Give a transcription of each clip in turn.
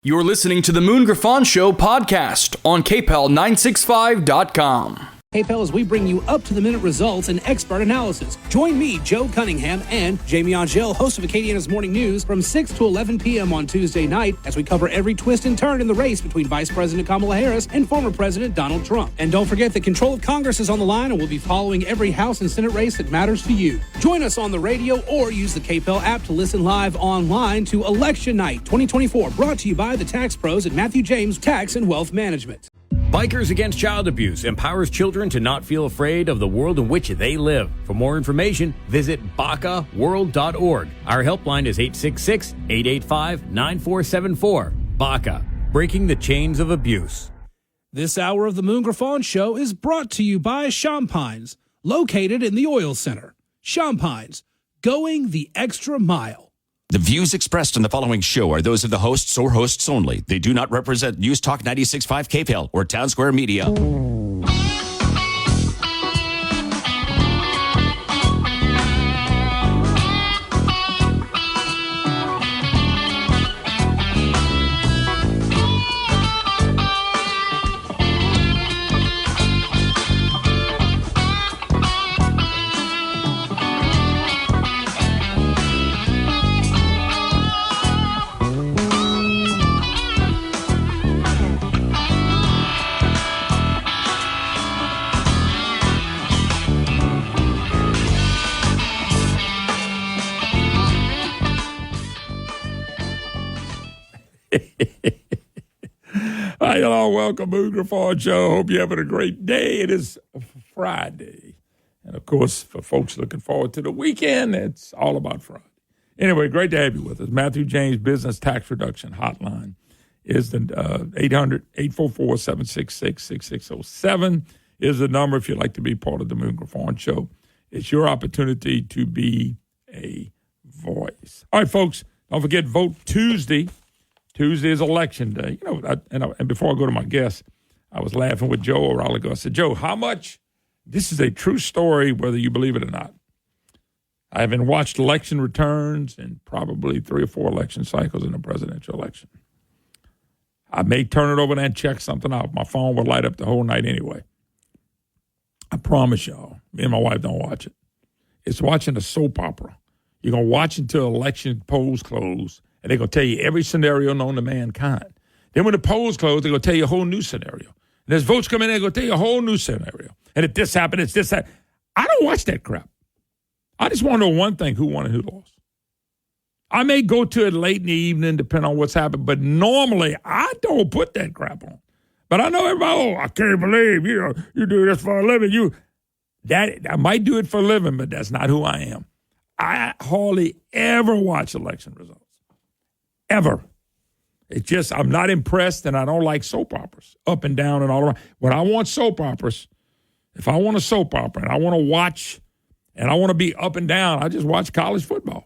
You're listening to the Moon Griffon Show podcast on KPEL965.com. KPEL as we bring you up-to-the-minute results and expert analysis. Join me, Joe Cunningham, and Jamie Angel, host of Acadiana's Morning News, from 6 to 11 p.m. on Tuesday night as we cover every twist and turn in the race between Vice President Kamala Harris and former President Donald Trump. And don't forget that control of Congress is on the line, and we'll be following every House and Senate race that matters to you. Join us on the radio or use the KPEL app to listen live online to Election Night 2024, brought to you by the Tax Pros at Matthew James Tax and Wealth Management. Bikers Against Child Abuse empowers children to not feel afraid of the world in which they live. For more information, visit BACAworld.org. Our helpline is 866-885-9474. BACA, breaking the chains of abuse. This hour of the Moon Griffon Show is brought to you by Champines, located in the Oil Center. Champines, going the extra mile. The views expressed in the following show are those of the hosts or hosts only. They do not represent News Talk 96.5 KPEL or Town Square Media. Hi, hello, welcome, Moon Griffon Show. Hope you're having a great day. It is Friday. And, of course, for folks looking forward to the weekend, it's all about Friday. Anyway, great to have you with us. Matthew James Business Tax Reduction Hotline is the 800-844-766-6607 is the number if you'd like to be part of the Moon Griffon Show. It's your opportunity to be a voice. All right, folks, don't forget, vote Tuesday. Tuesday is election day. You know, and before I go to my guest, I was laughing with Joe a while ago. I said, Joe, how much, this is a true story, whether you believe it or not. I haven't watched election returns in probably 3 or 4 election cycles in a presidential election. I may turn it over there and check something out. My phone will light up the whole night anyway. I promise y'all, me and my wife don't watch it. It's watching a soap opera. You're going to watch until election polls close, and they're going to tell you every scenario known to mankind. Then when the polls close, they're going to tell you a whole new scenario. And as votes come in, they're going to tell you a whole new scenario. And if this happened, it's this. I don't watch that crap. I just want to know one thing, who won and who lost. I may go to it late in the evening, depending on what's happened, but normally I don't put that crap on. But I know everybody, I can't believe, you do this for a living. I might do it for a living, but that's not who I am. I hardly ever watch election results. Ever. It's just, I'm not impressed, and I don't like soap operas, up and down and all around. When I want soap operas, if I want a soap opera and I want to watch and I want to be up and down, I just watch college football.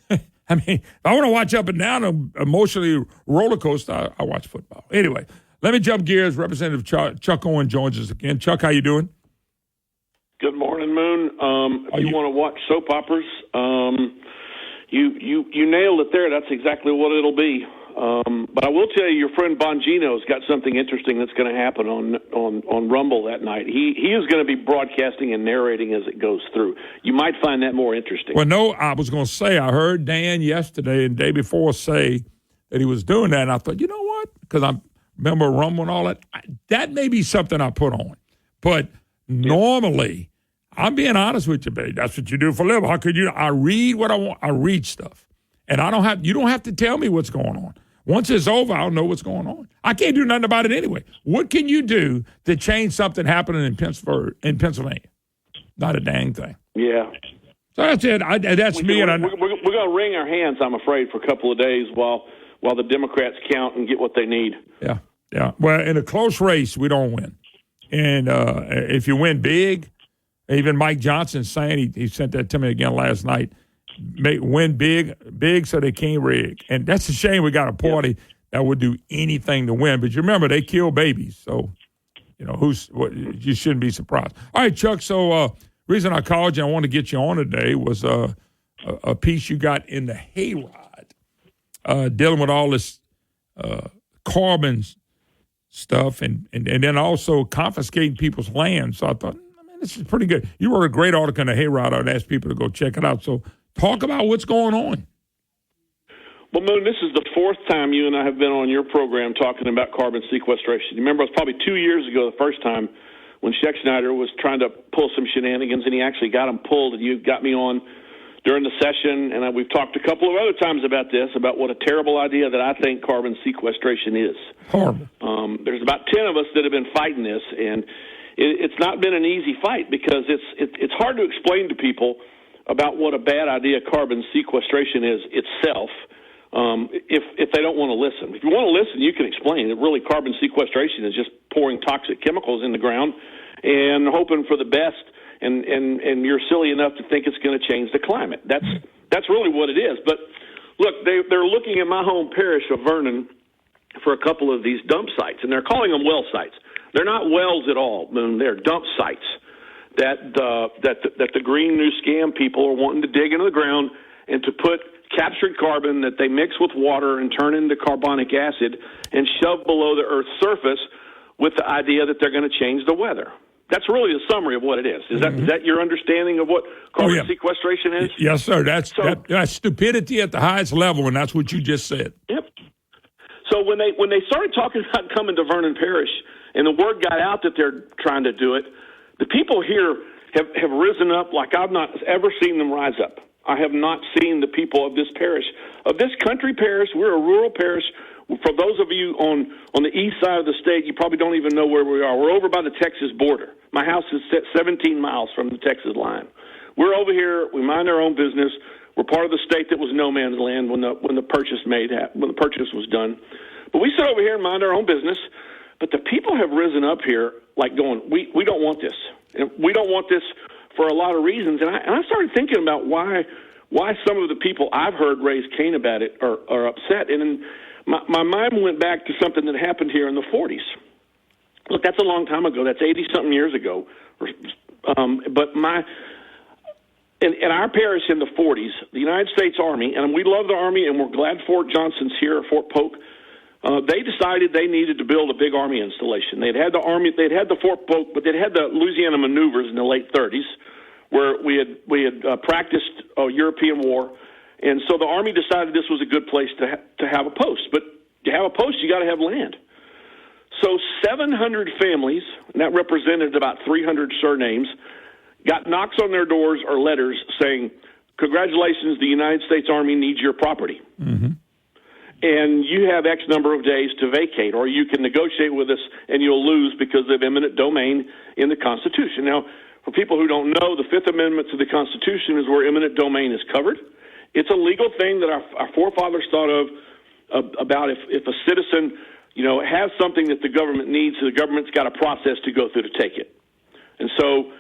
I mean, if I want to watch up and down and emotionally roller coaster, I watch football. Anyway, let me jump gears. Representative Chuck Owen joins us again. Chuck, how you doing? Good morning, Moon. If you want to watch soap operas, you nailed it there. That's exactly what it'll be. But I will tell you, your friend Bongino's got something interesting that's going to happen on Rumble that night. He is going to be broadcasting and narrating as it goes through. You might find that more interesting. Well, no, I was going to say, I heard Dan yesterday and the day before say that he was doing that, and I thought, you know what? Because I remember Rumble and all that. That may be something I put on. But normally, I'm being honest with you, babe. That's what you do for a living. How could you? I read what I want. I read stuff. And you don't have to tell me what's going on. Once it's over, I'll know what's going on. I can't do nothing about it anyway. What can you do to change something happening in Pennsylvania? Not a dang thing. Yeah. So that's it. That's me. We're going to wring our hands, I'm afraid, for a couple of days while the Democrats count and get what they need. Yeah. Well, in a close race, we don't win. And if you win big, even Mike Johnson saying, he sent that to me again last night, win big so they can't rig. And that's a shame we got a party that would do anything to win. But you remember, they kill babies. So, you shouldn't be surprised. All right, Chuck, so reason I called you, I wanted to get you on today, was a piece you got in the Hayrod dealing with all this carbon stuff and then also confiscating people's land. So I thought, this is pretty good. You wrote a great article in the Hayride. I'd ask people to go check it out. So talk about what's going on. Well, Moon, this is the fourth time you and I have been on your program talking about carbon sequestration. You remember, it was probably 2 years ago the first time when Schexnayder was trying to pull some shenanigans, and he actually got them pulled, and you got me on during the session, and we've talked a couple of other times about this, about what a terrible idea that I think carbon sequestration is. Horrible. There's about 10 of us that have been fighting this, and it's not been an easy fight because it's hard to explain to people about what a bad idea carbon sequestration is itself. If they don't want to listen. If you want to listen, you can explain that really carbon sequestration is just pouring toxic chemicals in the ground and hoping for the best, and you're silly enough to think it's going to change the climate. That's really what it is. But look, they're looking at my home parish of Vernon for a couple of these dump sites, and they're calling them well sites. They're not wells at all, Moon. They're dump sites that the Green New Scam people are wanting to dig into the ground and to put captured carbon that they mix with water and turn into carbonic acid and shove below the Earth's surface with the idea that they're going to change the weather. That's really the summary of what it is. Is that your understanding of what carbon sequestration is? Yes, sir. That's stupidity at the highest level, and that's what you just said. Yep. So when they started talking about coming to Vernon Parish and the word got out that they're trying to do it, the people here have risen up like I've not ever seen them rise up. I have not seen the people of this parish, of this country parish. We're a rural parish. For those of you on the east side of the state, you probably don't even know where we are. We're over by the Texas border. My house is 17 miles from the Texas line. We're over here. We mind our own business. We're part of the state that was no man's land when the purchase was done. But we sit over here and mind our own business. But the people have risen up here like going, we don't want this. And we don't want this for a lot of reasons. And I started thinking about why some of the people I've heard raise Cain about it are upset. And then my mind went back to something that happened here in the 40s. Look, that's a long time ago. That's 80-something years ago. But in our parish in the 40s, the United States Army, and we love the Army, and we're glad Fort Johnson's here, or Fort Polk, they decided they needed to build a big Army installation. They'd had the Fort Polk, but they'd had the Louisiana maneuvers in the late 30s, where we had practiced a European war, and so the Army decided this was a good place to have a post. But to have a post, you got to have land. So 700 families, and that represented about 300 surnames, got knocks on their doors or letters saying, "Congratulations, the United States Army needs your property." Mm-hmm. And you have X number of days to vacate, or you can negotiate with us and you'll lose because of eminent domain in the Constitution. Now, for people who don't know, the Fifth Amendment to the Constitution is where eminent domain is covered. It's a legal thing that our forefathers thought of about if a citizen, has something that the government needs, so the government's got a process to go through to take it. And so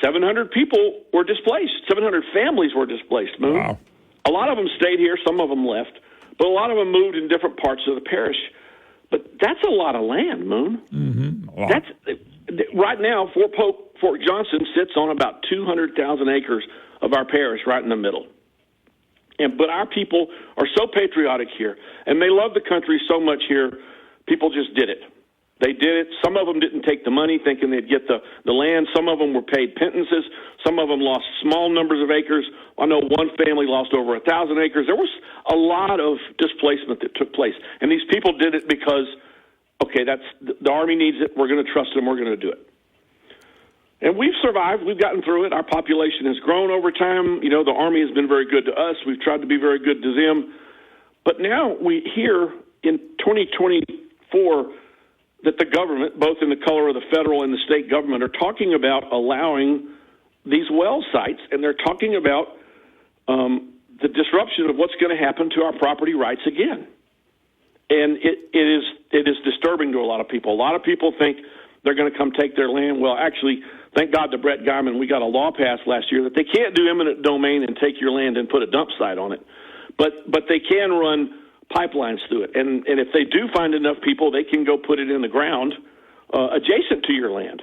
700 people were displaced. 700 families were displaced. Moon. Wow. A lot of them stayed here. Some of them left. But a lot of them moved in different parts of the parish. But that's a lot of land, Moon. Mm-hmm. That's right now, Fort Johnson sits on about 200,000 acres of our parish right in the middle. But our people are so patriotic here, and they love the country so much here, people just did it. They did it. Some of them didn't take the money thinking they'd get the land. Some of them were paid pittances. Some of them lost small numbers of acres. I know one family lost over 1,000 acres. There was a lot of displacement that took place. And these people did it because, okay, the Army needs it. We're going to trust them. We're going to do it. And we've survived. We've gotten through it. Our population has grown over time. The Army has been very good to us. We've tried to be very good to them. But now we hear in 2024 that the government, both in the color of the federal and the state government, are talking about allowing these well sites, and they're talking about the disruption of what's going to happen to our property rights again. And it is disturbing to a lot of people. A lot of people think they're going to come take their land. Well, actually, thank God to Brett Guyman, we got a law passed last year that they can't do eminent domain and take your land and put a dump site on it. But they can run pipelines through it. And if they do find enough people, they can go put it in the ground adjacent to your land.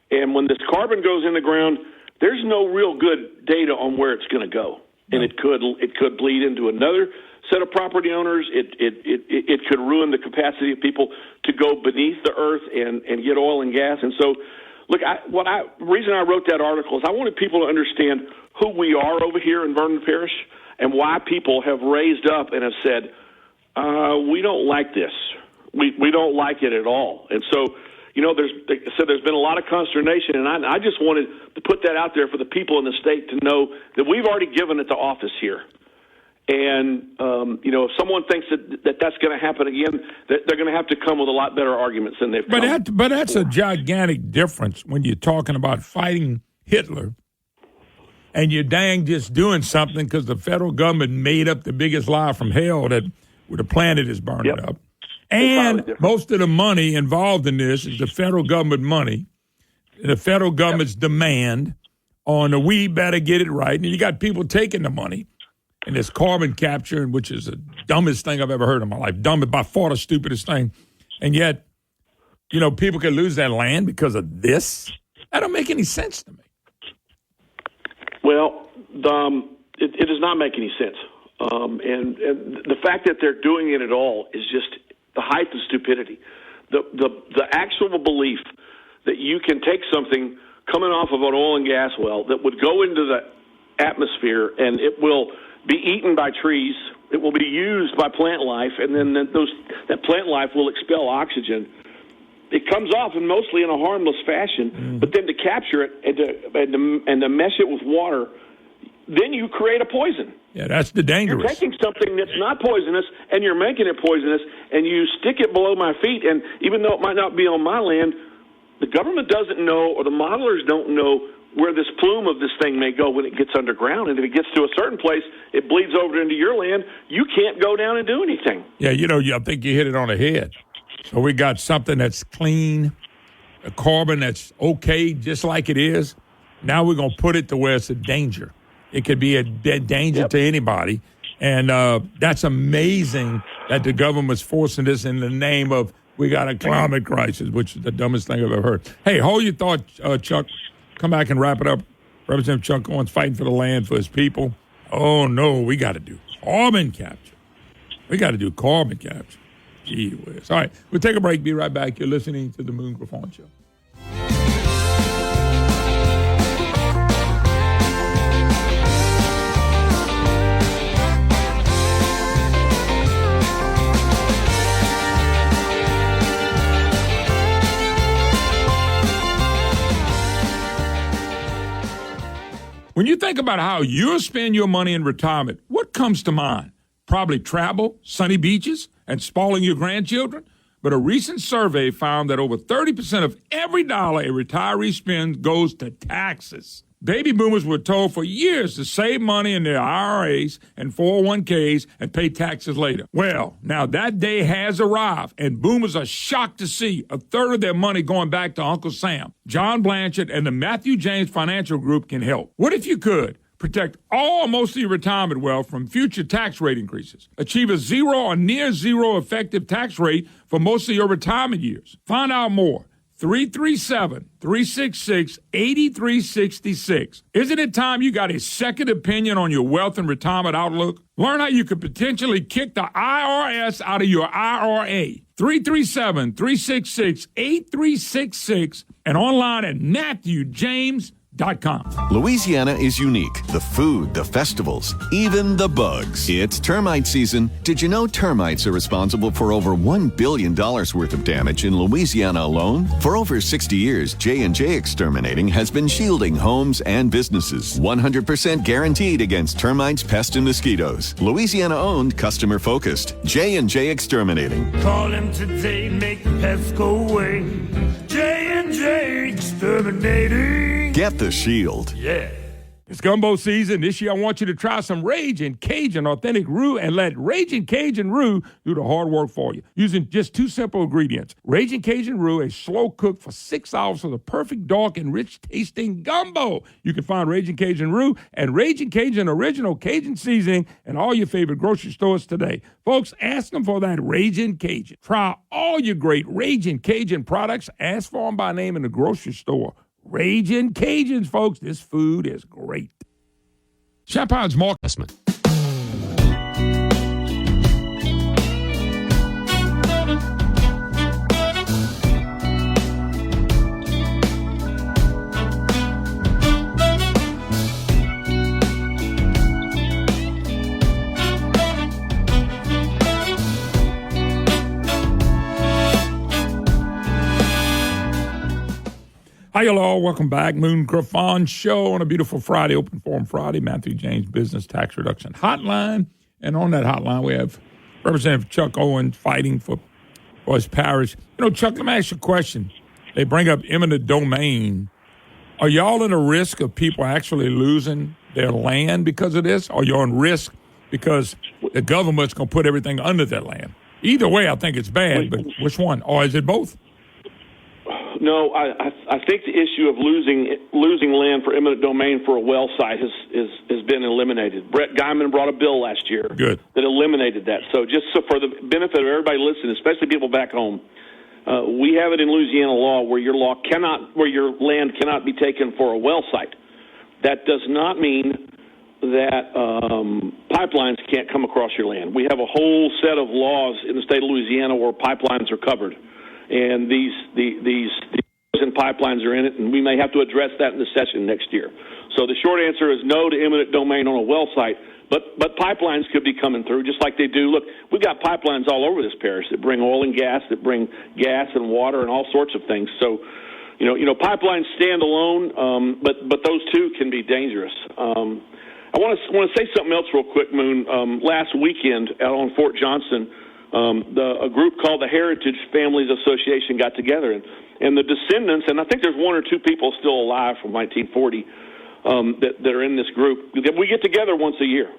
And when this carbon goes in the ground, there's no real good data on where it's going to go. And it could bleed into another set of property owners. It could ruin the capacity of people to go beneath the earth and get oil and gas. And so, look, the reason I wrote that article is I wanted people to understand who we are over here in Vernon Parish and why people have raised up and have said, we don't like this. We don't like it at all. And so, there's been a lot of consternation, and I just wanted to put that out there for the people in the state to know that we've already given it to office here. And, if someone thinks that's going to happen again, they're going to have to come with a lot better arguments than they've come. But that's a gigantic difference when you're talking about fighting Hitler and you're dang just doing something because the federal government made up the biggest lie from hell that the planet is burning up. And most of the money involved in this is the federal government money, the federal government's demand on we better get it right. And you got people taking the money. And this carbon capture, which is the dumbest thing I've ever heard in my life, by far the stupidest thing. And yet, people can lose their land because of this. That don't make any sense to me. Well, it does not make any sense. And the fact that they're doing it at all is just the height of stupidity. The actual belief that you can take something coming off of an oil and gas well that would go into the atmosphere and it will be eaten by trees, it will be used by plant life, and then that plant life will expel oxygen. It comes off and mostly in a harmless fashion, but then to capture it and to mesh it with water, then you create a poison. Yeah, that's the dangerous. You're taking something that's not poisonous and you're making it poisonous, and you stick it below my feet, and even though it might not be on my land, the government doesn't know, or the modelers don't know, where this plume of this thing may go when it gets underground. And if it gets to a certain place, it bleeds over into your land. You can't go down and do anything. Yeah, I think you hit it on the head. So we got something that's clean, a carbon that's okay, just like it is. Now we're going to put it to where it's a danger. It could be a danger to anybody. And that's amazing that the government's forcing this in the name of we got a climate crisis, which is the dumbest thing I've ever heard. Hey, hold your thought, Chuck. Come back and wrap it up. Representative Chuck Owens fighting for the land, for his people. Oh, no, we got to do carbon capture. Gee whiz. All right, we'll take a break. Be right back. You're listening to the Moon Griffon Show. When you think about how you'll spend your money in retirement, what comes to mind? Probably travel, sunny beaches, and spoiling your grandchildren. But a recent survey found that over 30% of every dollar a retiree spends goes to taxes. Baby boomers were told for years to save money in their IRAs and 401ks and pay taxes later. Well, now that day has arrived, and boomers are shocked to see a third of their money going back to Uncle Sam. John Blanchard and the Matthew James Financial Group can help. What if you could? Protect all or most of your retirement wealth from future tax rate increases. Achieve a zero or near zero effective tax rate for most of your retirement years. Find out more. 337-366-8366. Isn't it time you got a second opinion on your wealth and retirement outlook? Learn how you could potentially kick the IRS out of your IRA. 337-366-8366 and online at MatthewJames.com. Louisiana is unique. The food, the festivals, even the bugs. It's termite season. Did you know termites are responsible for over $1 billion worth of damage in Louisiana alone? For over 60 years, J&J Exterminating has been shielding homes and businesses. 100% guaranteed against termites, pests, and mosquitoes. Louisiana-owned, customer-focused. J&J Exterminating. Call him today, make the pests go away. J&J Exterminating. Get the shield. Yeah. It's gumbo season. This year, I want you to try some Ragin' Cajun authentic roux and let Ragin' Cajun roux do the hard work for you. Using just two simple ingredients. Ragin' Cajun roux, a slow cook for 6 hours for the perfect dark and rich tasting gumbo. You can find Ragin' Cajun roux and Ragin' Cajun original Cajun seasoning in all your favorite grocery stores today. Folks, ask them for that Ragin' Cajun. Try all your great Ragin' Cajun products. Ask for them by name in the grocery store. Ragin' Cajuns, folks. This food is great. Champions Mark. Hi, y'all. Welcome back. Moon Griffon Show on a beautiful Friday, Open Forum Friday. Matthew James Business Tax Reduction Hotline. And on that hotline, we have Representative Chuck Owen fighting for his parish. Chuck, let me ask you a question. They bring up eminent domain. Are y'all at a risk of people actually losing their land because of this? Or you're on risk because the government's going to put everything under their land? Either way, I think it's bad, but which one? Or is it both? No, I think the issue of losing land for eminent domain for a well site has been eliminated. Brett Guyman brought a bill last year that eliminated that. So for the benefit of everybody listening, especially people back home, we have it in Louisiana law where your land cannot be taken for a well site. That does not mean that pipelines can't come across your land. We have a whole set of laws in the state of Louisiana where pipelines are covered. And these pipelines are in it, and we may have to address that in the session next year. So the short answer is no to eminent domain on a well site, but pipelines could be coming through just like they do. Look, we've got pipelines all over this parish that bring oil and gas, that bring gas and water and all sorts of things. So, pipelines stand alone, but those two can be dangerous. I want to say something else real quick, Moon. Last weekend out on Fort Johnson, a group called the Heritage Families Association got together, and the descendants, and I think there's one or two people still alive from 1940 that are in this group. We get together once a year.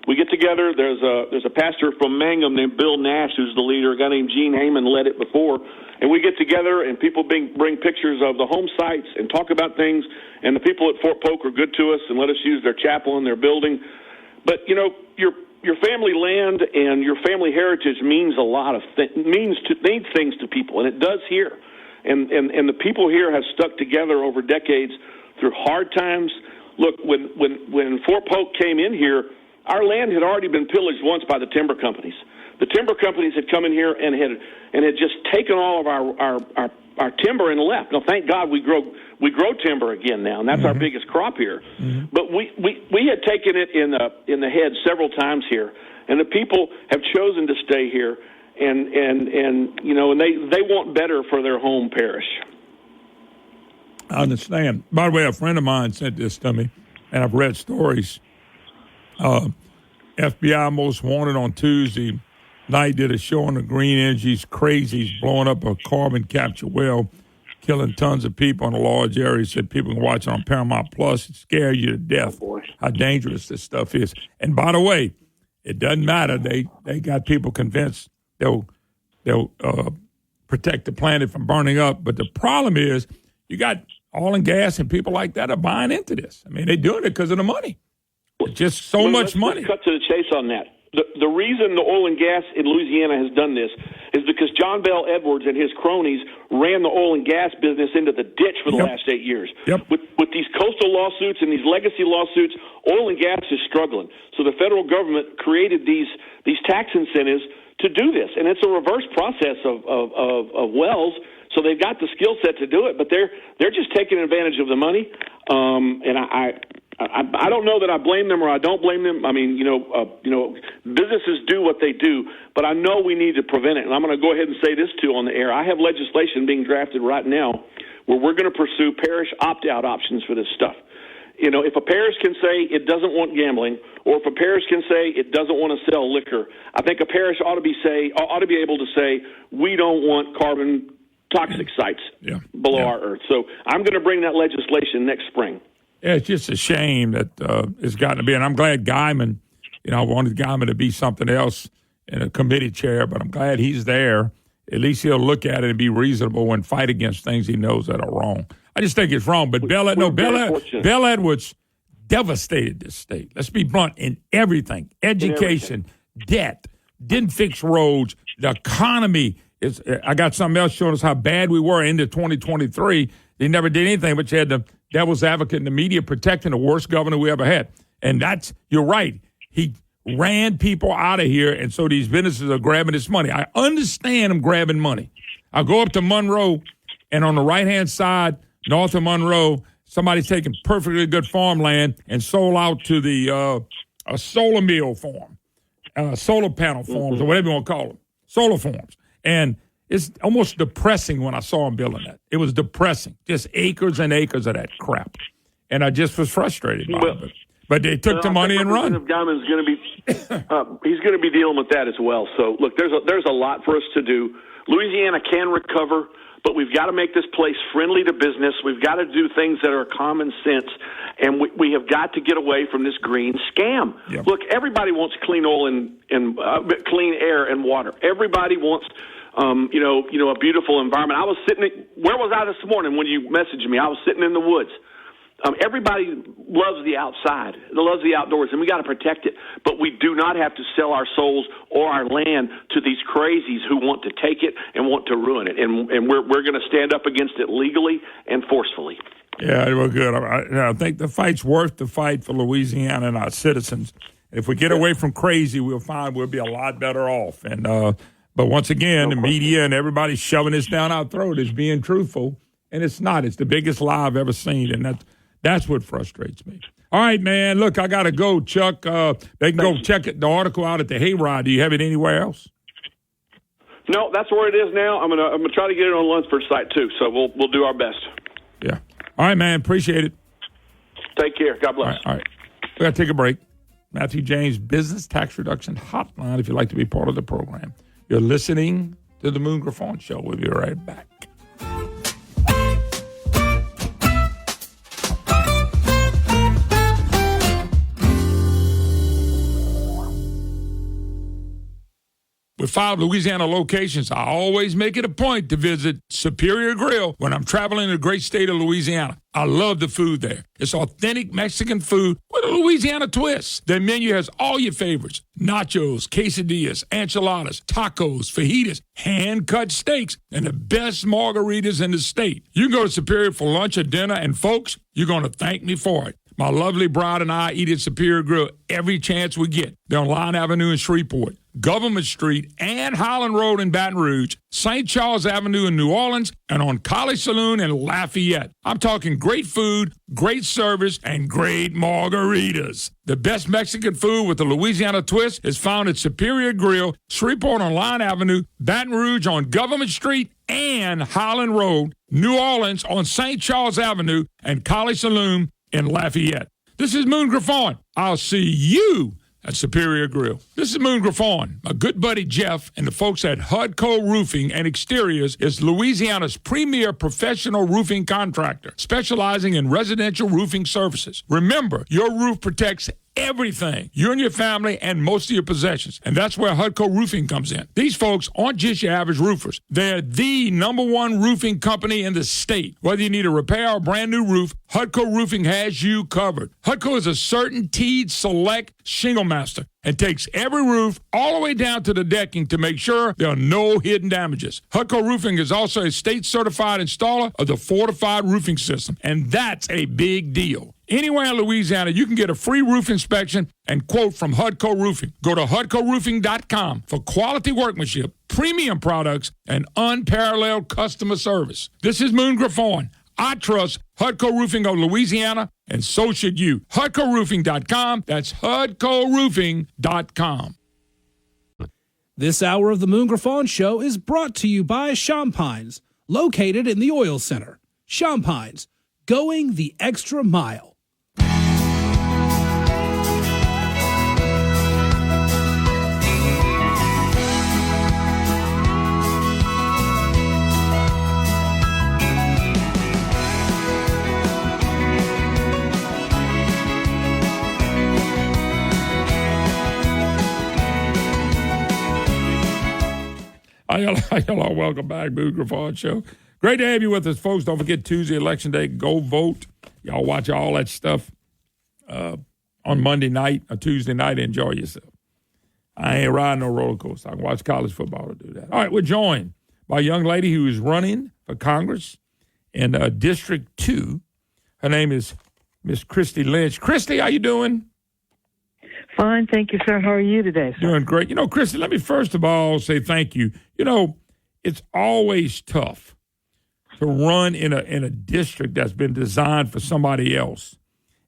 We get together. There's a pastor from Mangum named Bill Nash who's the leader. A guy named Gene Heyman led it before, and we get together and people bring pictures of the home sites and talk about things. And the people at Fort Polk are good to us and let us use their chapel and their building. But your family land and your family heritage means a lot of means things to people, and it does here. And the people here have stuck together over decades through hard times. Look, when Fort Polk came in here, our land had already been pillaged once by the timber companies. The timber companies had come in here and had just taken all of our timber and left. Now, thank God we grow timber again now, and that's our biggest crop here. Mm-hmm. But we had taken it in the head several times here, and the people have chosen to stay here, and they want better for their home parish. I understand. By the way, a friend of mine sent this to me, and I've read stories. FBI Most Wanted on Tuesday night did a show on the green energy's crazies blowing up a carbon capture well, killing tons of people in a large area. Said people can watch it on Paramount Plus. It scares you to death how dangerous this stuff is. And by the way, it doesn't matter. They got people convinced they'll protect the planet from burning up. But the problem is you got oil and gas and people like that are buying into this. I mean, they're doing it because of the money. It's just so much money. Cut to the chase on that. The reason the oil and gas in Louisiana has done this is because John Bell Edwards and his cronies ran the oil and gas business into the ditch for the last 8 years. Yep. With these coastal lawsuits and these legacy lawsuits, oil and gas is struggling. So the federal government created these tax incentives to do this, and it's a reverse process of wells. So they've got the skill set to do it, but they're just taking advantage of the money. And I don't know that I blame them or I don't blame them. I mean, businesses do what they do, but I know we need to prevent it. And I'm going to go ahead and say this too on the air. I have legislation being drafted right now where we're going to pursue parish opt-out options for this stuff. If a parish can say it doesn't want gambling, or if a parish can say it doesn't want to sell liquor, I think a parish ought to be able to say we don't want carbon toxic sites below our earth. So I'm going to bring that legislation next spring. Yeah, it's just a shame that it's gotten to be, and I'm glad Guyman, I wanted Guyman to be something else in a committee chair, but I'm glad he's there. At least he'll look at it and be reasonable and fight against things he knows that are wrong. I just think it's wrong. But Bell Edwards devastated this state. Let's be blunt, in everything. Education, debt, didn't fix roads, the economy. I got something else showing us how bad we were into 2023. They never did anything, but you had the devil's advocate in the media protecting the worst governor we ever had. And you're right. He ran people out of here, and so these businesses are grabbing this money. I understand them grabbing money. I go up to Monroe, and on the right-hand side, north of Monroe, somebody's taking perfectly good farmland and sold out to the a solar mill farm, solar panel farms, or whatever you want to call them, solar farms. And It's almost depressing when I saw them building that. It was depressing. Just acres and acres of that crap. And I just was frustrated by it. But they took the money and run. Guyman's going to be he's going to be dealing with that as well. So look, there's a lot for us to do. Louisiana can recover, but we've got to make this place friendly to business. We've got to do things that are common sense, and we have got to get away from this green scam. Yep. Look, everybody wants clean oil and clean air and water. Everybody wants a beautiful environment. I was where was I this morning when you messaged me? I was sitting in the woods. Everybody loves the outside, loves the outdoors, and we got to protect it. But we do not have to sell our souls or our land to these crazies who want to take it and want to ruin it. And we're going to stand up against it legally and forcefully. Yeah, well, good. I think the fight's worth the fight for Louisiana and our citizens. If we get away from crazy, we'll find we'll be a lot better off. And but once again, the media and everybody shoving this down our throat is being truthful, and it's not. It's the biggest lie I've ever seen, and that's what frustrates me. All right, man. Look, I got to go, Chuck. They can go check the article out at the Hayride. Do you have it anywhere else? No, that's where it is now. I'm gonna try to get it on Lunsford's site too. So we'll do our best. Yeah. All right, man. Appreciate it. Take care. God bless. All right. We got to take a break. Matthew James Business Tax Reduction Hotline. If you'd like to be part of the program, you're listening to the Moon Griffon Show. We'll be right back. With 5 Louisiana locations, I always make it a point to visit Superior Grill when I'm traveling in the great state of Louisiana. I love the food there. It's authentic Mexican food with a Louisiana twist. Their menu has all your favorites: nachos, quesadillas, enchiladas, tacos, fajitas, hand-cut steaks, and the best margaritas in the state. You can go to Superior for lunch or dinner, and folks, you're going to thank me for it. My lovely bride and I eat at Superior Grill every chance we get. They're on Line Avenue in Shreveport, Government Street and Highland Road in Baton Rouge, St. Charles Avenue in New Orleans, and on College Saloon in Lafayette. I'm talking great food, great service, and great margaritas. The best Mexican food with a Louisiana twist is found at Superior Grill, Shreveport on Line Avenue, Baton Rouge on Government Street and Highland Road, New Orleans on St. Charles Avenue, and College Saloon in Lafayette. This is Moon Griffon. I'll see you at Superior Grill. This is Moon Griffon. My good buddy Jeff and the folks at Hudco Roofing and Exteriors is Louisiana's premier professional roofing contractor, specializing in residential roofing services. Remember, your roof protects everything, you and your family, and most of your possessions. And that's where Hudco Roofing comes in. These folks aren't just your average roofers. They're the #1 roofing company in the state. Whether you need a repair or a brand new roof, Hudco Roofing has you covered. Hudco is a CertainTeed Select Shingle Master and takes every roof all the way down to the decking to make sure there are no hidden damages. Hudco Roofing is also a state-certified installer of the Fortified Roofing System, and that's a big deal. Anywhere in Louisiana, you can get a free roof inspection and quote from Hudco Roofing. Go to HudcoRoofing.com for quality workmanship, premium products, and unparalleled customer service. This is Moon Griffon. I trust Hudco Roofing of Louisiana, and so should you. HudcoRoofing.com. That's HudcoRoofing.com. This hour of the Moon Griffon Show is brought to you by Champines, located in the Oil Center. Champines, going the extra mile. Hello, welcome back, Moon Griffon Show. Great to have you with us, folks. Don't forget Tuesday, Election Day. Go vote. Y'all watch all that stuff on Monday night or Tuesday night. Enjoy yourself. I ain't riding no roller coaster. I can watch college football to do that. All right, we're joined by a young lady who is running for Congress in District 2. Her name is Miss Christy Lynch. Christy, how you doing? Fine, thank you, sir. How are you today, sir? Doing great. You know, Christy, let me first of all say thank you. You know, it's always tough to run in a district that's been designed for somebody else.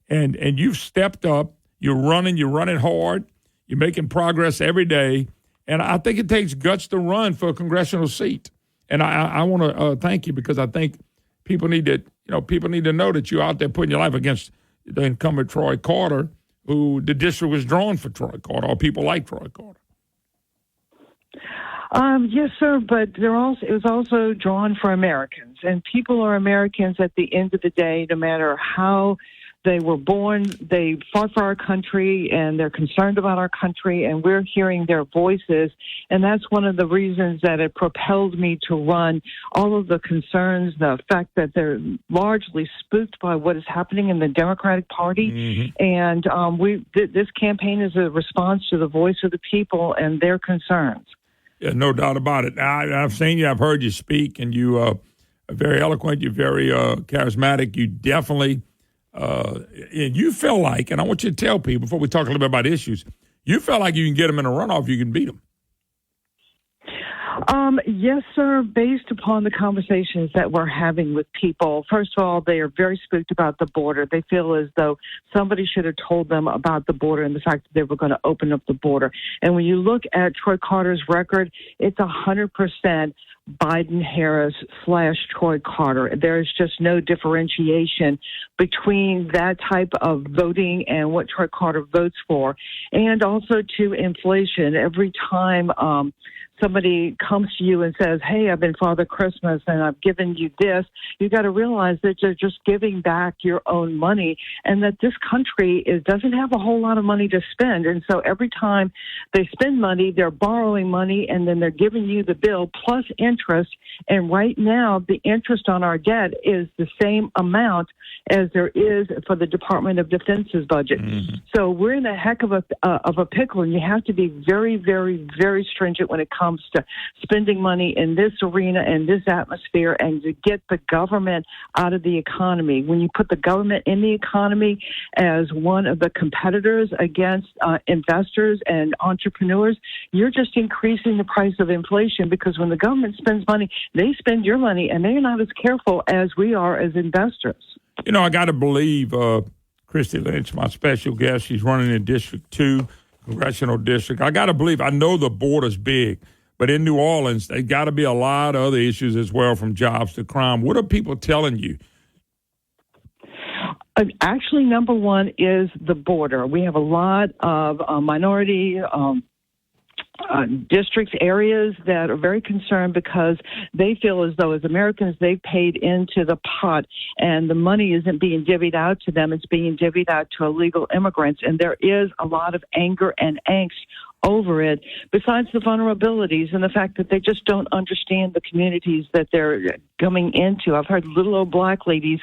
And you've stepped up. You're running hard. You're making progress every day. And I think it takes guts to run for a congressional seat. And I want to thank you because I think people need to know that you're out there putting your life against the incumbent Troy Carter, who the district was drawn for Troy Carter, or people like Troy Carter. Yes, sir, but it was also drawn for Americans, and people are Americans at the end of the day, no matter how they were born. They fought for our country, and they're concerned about our country, and we're hearing their voices, and that's one of the reasons that it propelled me to run. All of the concerns, the fact that they're largely spooked by what is happening in the Democratic Party, and this campaign is a response to the voice of the people and their concerns. Yeah, no doubt about it. I've seen you. I've heard you speak, and you are very eloquent. You're very charismatic. You definitely, and you feel like, and I want you to tell people before we talk a little bit about issues, you feel like you can get them in a runoff, you can beat them. Yes, sir. Based upon the conversations that we're having with people, first of all, they are very spooked about the border. They feel as though somebody should have told them about the border and the fact that they were going to open up the border. And when you look at Troy Carter's record, it's 100% Biden-Harris / Troy Carter. There is just no differentiation between that type of voting and what Troy Carter votes for. And also to inflation. Every time somebody comes to you and says, hey, I've been Father Christmas and I've given you this, you got to realize that you're just giving back your own money, and that this country doesn't have a whole lot of money to spend. And so every time they spend money, they're borrowing money, and then they're giving you the bill plus interest. And right now, the interest on our debt is the same amount as there is for the Department of Defense's budget. So we're in a heck of a pickle, and you have to be very, very, very stringent when it comes to spending money in this arena and this atmosphere, and to get the government out of the economy. When you put the government in the economy as one of the competitors against investors and entrepreneurs, you're just increasing the price of inflation, because when the government spends money, they spend your money, and they're not as careful as we are as investors. You know, I got to believe Christy Lynch, my special guest, she's running in District 2, Congressional District. I got to believe, I know the border's big, but in New Orleans, there got to be a lot of other issues as well, from jobs to crime. What are people telling you? Actually, number one is the border. We have a lot of minority districts, areas that are very concerned because they feel as though, as Americans, they've paid into the pot and the money isn't being divvied out to them. It's being divvied out to illegal immigrants. And there is a lot of anger and angst over it, besides the vulnerabilities and the fact that they just don't understand the communities that they're coming into. I've heard little old black ladies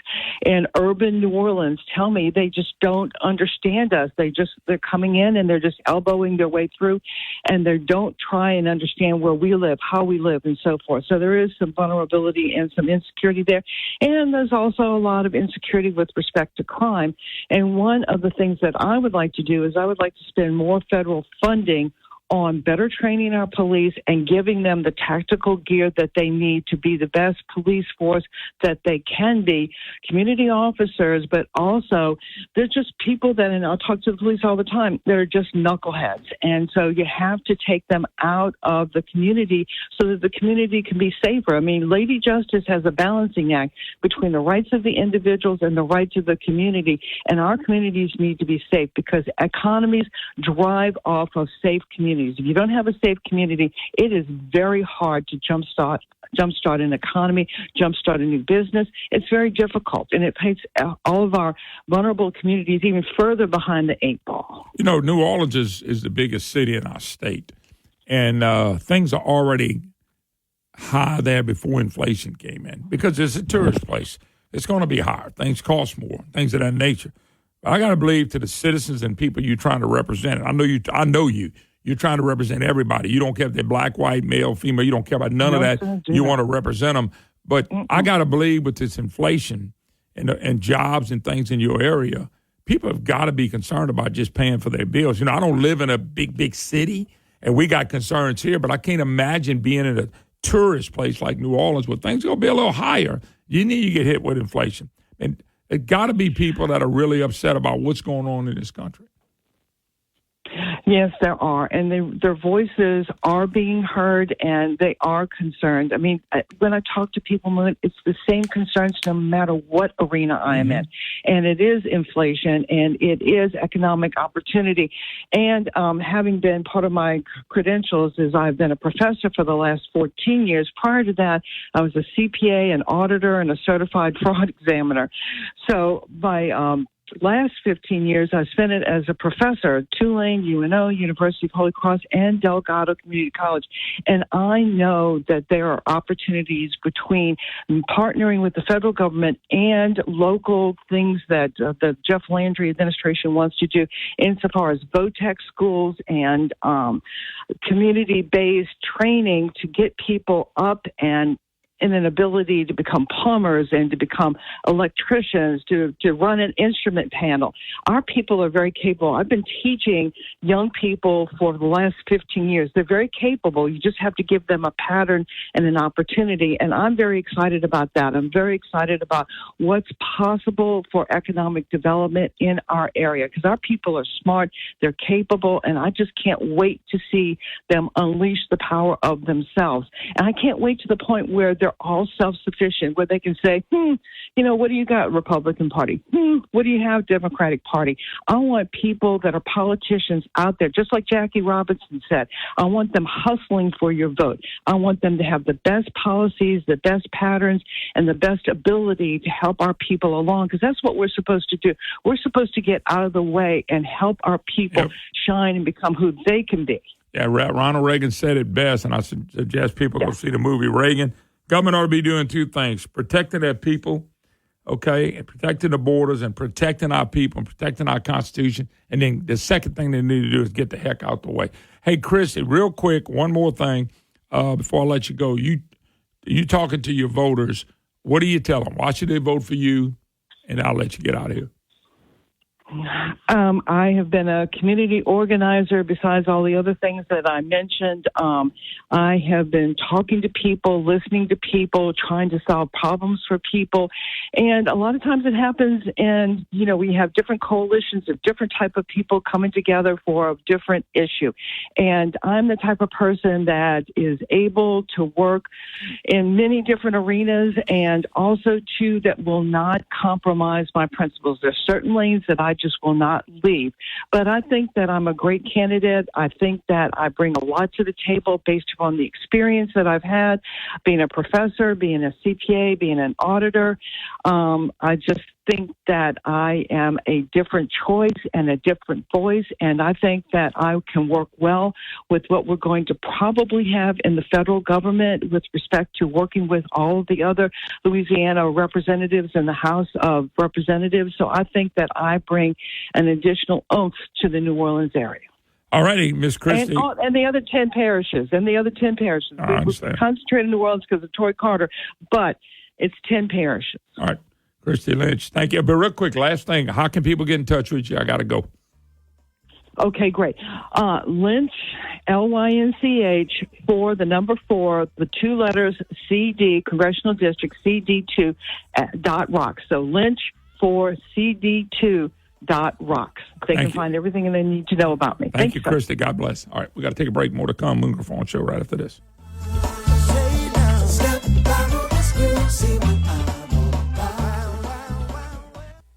in urban New Orleans tell me they just don't understand us. They're coming in and they're just elbowing their way through, and they don't try and understand where we live, how we live, and so forth. So there is some vulnerability and some insecurity there. And there's also a lot of insecurity with respect to crime. And one of the things that I would like to do is I would like to spend more federal funding on better training our police and giving them the tactical gear that they need to be the best police force that they can be, community officers, but also they're just people that, and I talk to the police all the time, they're just knuckleheads. And so you have to take them out of the community so that the community can be safer. I mean, Lady Justice has a balancing act between the rights of the individuals and the rights of the community, and our communities need to be safe because economies drive off of safe communities. If you don't have a safe community, it is very hard to jumpstart an economy, jumpstart a new business. It's very difficult, and it puts all of our vulnerable communities even further behind the eight ball. You know, New Orleans is the biggest city in our state, and things are already high there before inflation came in because it's a tourist place. It's going to be higher. Things cost more, things of that nature. But I got to believe to the citizens and people you're trying to represent, I know you. You're trying to represent everybody. You don't care if they're black, white, male, female. You don't care about none of that. You want to represent them. But I got to believe with this inflation and jobs and things in your area, people have got to be concerned about just paying for their bills. You know, I don't live in a big city, and we got concerns here, but I can't imagine being in a tourist place like New Orleans where things are going to be a little higher. You need to get hit with inflation. And it got to be people that are really upset about what's going on in this country. Yes, there are, and their voices are being heard, and they are concerned. I mean, when I talk to people, it's the same concerns no matter what arena I am in, and it is inflation, and it is economic opportunity. And having been part of my credentials is I've been a professor for the last 14 years. Prior to that, I was a CPA, an auditor, and a certified fraud examiner. So by last 15 years, I spent it as a professor at Tulane, UNO, University of Holy Cross, and Delgado Community College. And I know that there are opportunities between partnering with the federal government and local things that the Jeff Landry administration wants to do insofar as VOTEC schools and community-based training to get people up and in an ability to become plumbers and to become electricians, to run an instrument panel. Our people are very capable. I've been teaching young people for the last 15 years. They're very capable. You just have to give them a pattern and an opportunity. And I'm very excited about that. I'm very excited about what's possible for economic development in our area because our people are smart, they're capable, and I just can't wait to see them unleash the power of themselves. And I can't wait to the point where they're all self-sufficient, where they can say, what do you got, Republican Party? What do you have, Democratic Party? I want people that are politicians out there, just like Jackie Robinson said. I want them hustling for your vote. I want them to have the best policies, the best patterns, and the best ability to help our people along, because that's what we're supposed to do. We're supposed to get out of the way and help our people shine and become who they can be. Yeah, Ronald Reagan said it best, and I suggest people go see the movie Reagan. Government ought to be doing two things, protecting their people, okay, and protecting the borders and protecting our people and protecting our Constitution. And then the second thing they need to do is get the heck out the way. Hey, Christy, real quick, one more thing before I let you go. You talking to your voters, what do you tell them? Why should they vote for you? And I'll let you get out of here. I have been a community organizer besides all the other things that I mentioned. I have been talking to people, listening to people, trying to solve problems for people. And a lot of times it happens and, we have different coalitions of different type of people coming together for a different issue. And I'm the type of person that is able to work in many different arenas and also, too, that will not compromise my principles. There's certain lanes that I just will not leave. But I think that I'm a great candidate. I think that I bring a lot to the table based upon the experience that I've had, being a professor, being a CPA, being an auditor. I just think that I am a different choice and a different voice, and I think that I can work well with what we're going to probably have in the federal government with respect to working with all of the other Louisiana representatives in the House of Representatives. So I think that I bring an additional oomph to the New Orleans area. All righty, Ms. Christie. And the other 10 parishes. We concentrate in New Orleans because of Troy Carter, but it's 10 parishes. All right. Christy Lynch, thank you. But real quick, last thing, how can people get in touch with you? I got to go. Okay, great. Lynch, Lynch, for the number 4, the 2 letters, CD, Congressional District, CD2, .rocks. So Lynch for CD2 .rocks. They can find everything they need to know about me. Thank you, Christy. God bless. All right, we got to take a break. More to come. Moon Griffon Show right after this.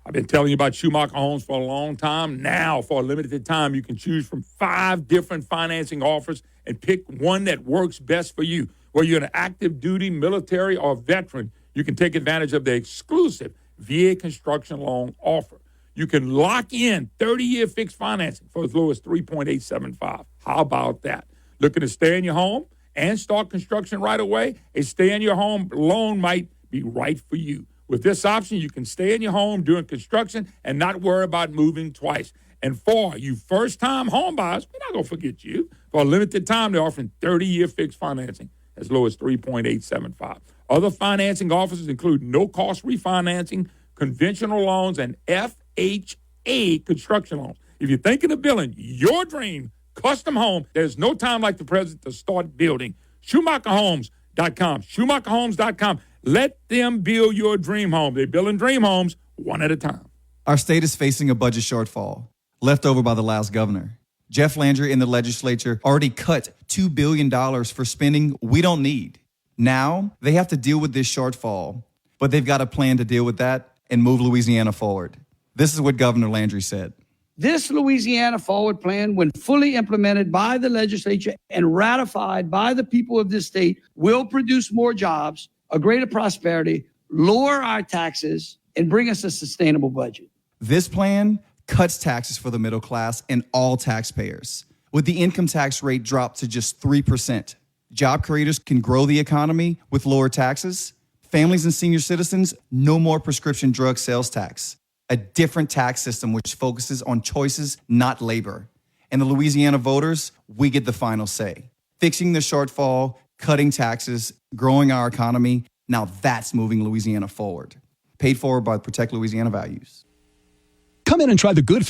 I've been telling you about Schumacher Homes for a long time. Now, for a limited time, you can choose from 5 different financing offers and pick one that works best for you. Whether you're an active duty, military, or veteran, you can take advantage of the exclusive VA construction loan offer. You can lock in 30-year fixed financing for as low as 3.875. How about that? Looking to stay in your home and start construction right away? A stay-in-your-home loan might be right for you. With this option, you can stay in your home during construction and not worry about moving twice. And for you first-time home buyers, we're not going to forget you. For a limited time, they're offering 30-year fixed financing as low as 3.875. Other financing offers include no-cost refinancing, conventional loans, and FHA construction loans. If you're thinking of building your dream custom home, there's no time like the present to start building. SchumacherHomes.com. SchumacherHomes.com. Let them build your dream home. They're building dream homes one at a time. Our state is facing a budget shortfall, left over by the last governor. Jeff Landry and the legislature already cut $2 billion for spending we don't need. Now they have to deal with this shortfall, but they've got a plan to deal with that and move Louisiana forward. This is what Governor Landry said. This Louisiana Forward Plan, when fully implemented by the legislature and ratified by the people of this state, will produce more jobs, a greater prosperity, lower our taxes, and bring us a sustainable budget. This plan cuts taxes for the middle class and all taxpayers, with the income tax rate dropped to just 3%. Job creators can grow the economy with lower taxes. Families and senior citizens, no more prescription drug sales tax. A different tax system which focuses on choices, not labor. And the Louisiana voters, we get the final say. Fixing the shortfall, cutting taxes, growing our economy, now that's moving Louisiana forward. Paid for by Protect Louisiana Values. Come in and try the good.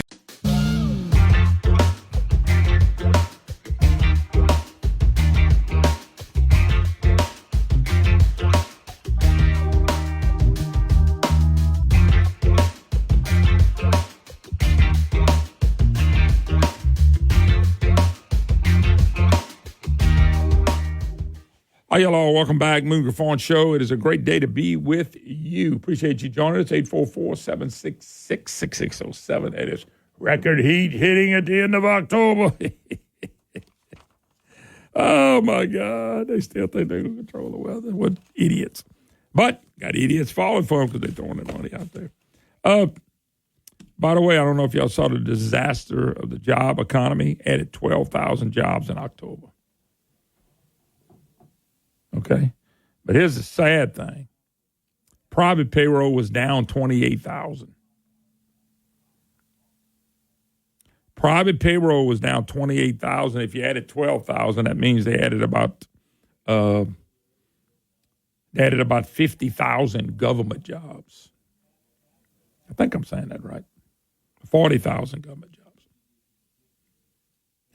Hi, hello. Welcome back. Moon Griffon Show. It is a great day to be with you. Appreciate you joining us. 844-766-6607. It is record heat hitting at the end of October. Oh, my God. They still think they can control the weather. What idiots. But got idiots falling for them because they're throwing their money out there. By the way, I don't know if y'all saw the disaster of the job economy. Added 12,000 jobs in October. Okay? But here's the sad thing. Private payroll was down 28,000. Private payroll was down 28,000. If you added 12,000, that means they added about 50,000 government jobs. I think I'm saying that right. 40,000 government jobs.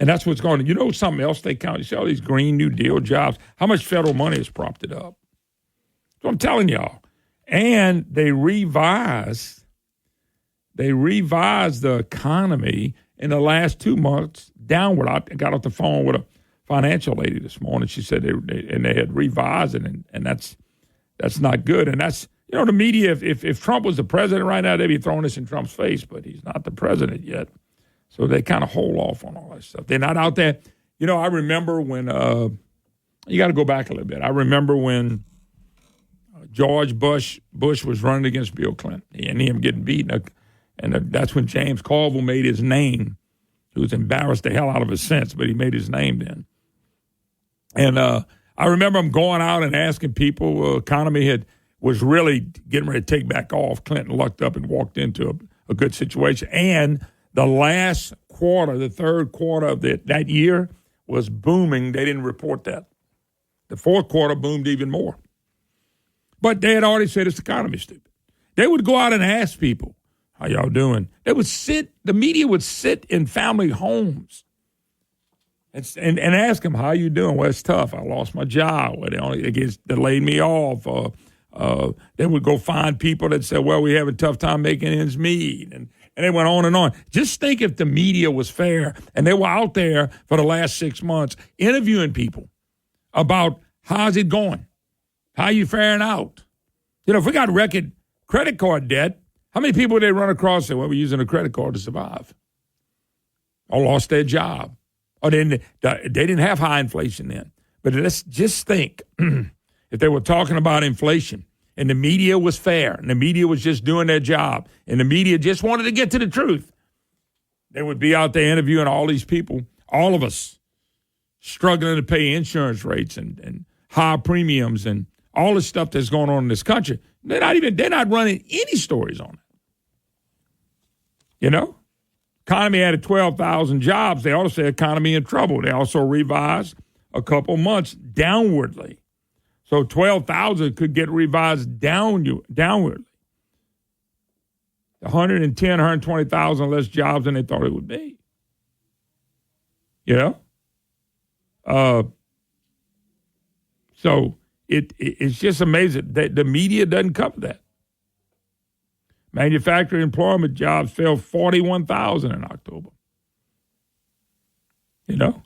And that's what's going on. You know something else they count? You see all these Green New Deal jobs. How much federal money has propped it up? So I'm telling y'all. And they revised the economy in the last 2 months downward. I got off the phone with a financial lady this morning. She said they had revised it, and that's not good. And that's, you know, the media, if Trump was the president right now, they'd be throwing this in Trump's face, but he's not the president yet. So they kind of hold off on all that stuff. They're not out there. You know, I remember when, you got to go back a little bit. I remember when George Bush was running against Bill Clinton and him getting beaten. And that's when James Carville made his name. He was embarrassed the hell out of his sense, but he made his name then. And I remember him going out and asking people, economy was really getting ready to take back off. Clinton lucked up and walked into a good situation. And the last quarter, the third quarter of that year was booming. They didn't report that. The fourth quarter boomed even more. But they had already said this economy's stupid. They would go out and ask people, how y'all doing? The media would sit in family homes and ask them, how you doing? Well, it's tough. I lost my job. Well, they laid me off. They would go find people that said, well, we have a tough time making ends meet. And they went on and on. Just think if the media was fair and they were out there for the last 6 months interviewing people about how's it going? How you faring out? You know, if we got record credit card debt, how many people would they run across that were using a credit card to survive? Or lost their job? Or they didn't have high inflation then. But let's just think if they were talking about inflation and the media was fair and the media was just doing their job and the media just wanted to get to the truth, they would be out there interviewing all these people, all of us, struggling to pay insurance rates and high premiums and all the stuff that's going on in this country. They're not running any stories on it. You know? Economy added 12,000 jobs. They also say economy in trouble. They also revised a couple months downwardly. So 12,000 could get revised downwardly. 110, 120,000 less jobs than they thought it would be. You know? So it's just amazing that the media doesn't cover that. Manufacturing employment jobs fell 41,000 in October. You know?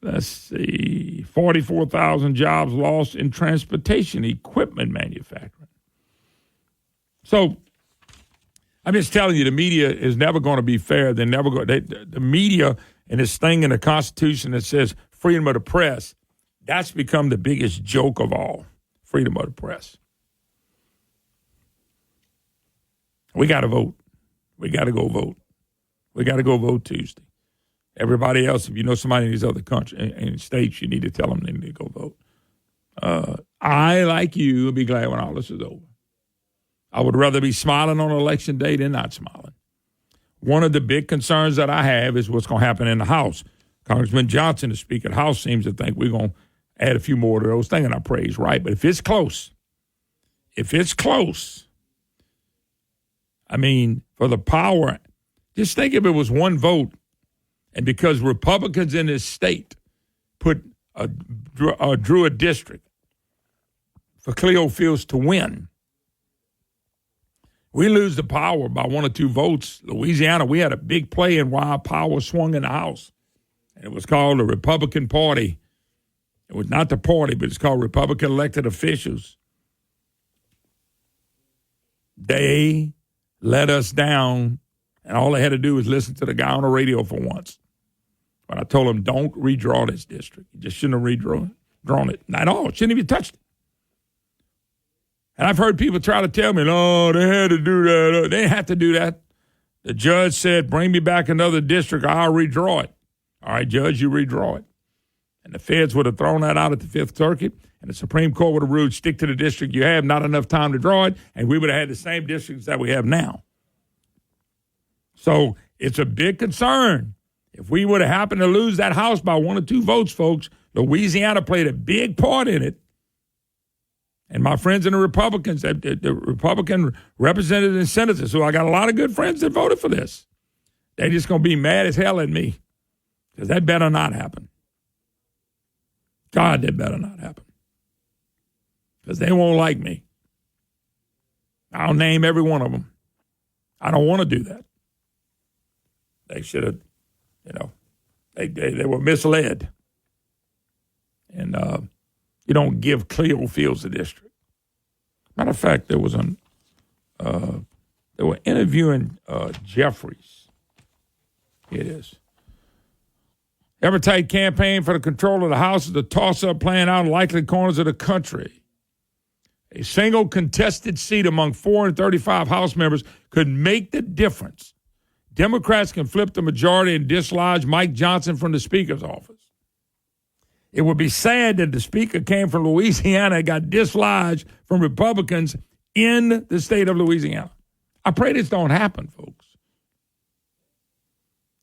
Let's see, 44,000 jobs lost in transportation equipment manufacturing. So I'm just telling you, the media is never going to be fair. They're never going. The media and this thing in the Constitution that says freedom of the press, that's become the biggest joke of all. Freedom of the press. We got to vote. We got to go vote. We got to go vote Tuesday. Everybody else, if you know somebody in these other countries and states, you need to tell them they need to go vote. I, like you, will be glad when all this is over. I would rather be smiling on election day than not smiling. One of the big concerns that I have is what's going to happen in the House. Congressman Johnson, the Speaker of the House, seems to think we're going to add a few more to those things, and I pray he's right. But if it's close, I mean, for the power, just think if it was one vote, and because Republicans in this state drew a district for Cleo Fields to win, we lose the power by 1 or 2 votes. Louisiana, we had a big play in why power swung in the House. And it was called the Republican Party. It was not the party, but it's called Republican elected officials. They let us down, and all they had to do was listen to the guy on the radio for once. But I told them, don't redraw this district. You just shouldn't have redrawn it. Not at all. Shouldn't have even touched it. And I've heard people try to tell me, no, they had to do that. They didn't have to do that. The judge said, bring me back another district, I'll redraw it. All right, Judge, you redraw it. And the feds would have thrown that out at the Fifth Circuit, and the Supreme Court would have ruled, stick to the district you have, not enough time to draw it, and we would have had the same districts that we have now. So it's a big concern. If we would have happened to lose that House by 1 or 2 votes, folks, Louisiana played a big part in it. And my friends in the Republicans, the Republican representatives and senators, who I got a lot of good friends that voted for this, they're just going to be mad as hell at me because that better not happen. God, that better not happen because they won't like me. I'll name every one of them. I don't want to do that. They should have, they were misled. And you don't give Cleo Fields the district. Matter of fact, they were interviewing Jeffries. Here it is. Ever-tight campaign for the control of the House is the toss-up playing out in likely corners of the country. A single contested seat among 435 House members could make the difference. Democrats can flip the majority and dislodge Mike Johnson from the Speaker's office. It would be sad that the Speaker came from Louisiana and got dislodged from Republicans in the state of Louisiana. I pray this don't happen, folks.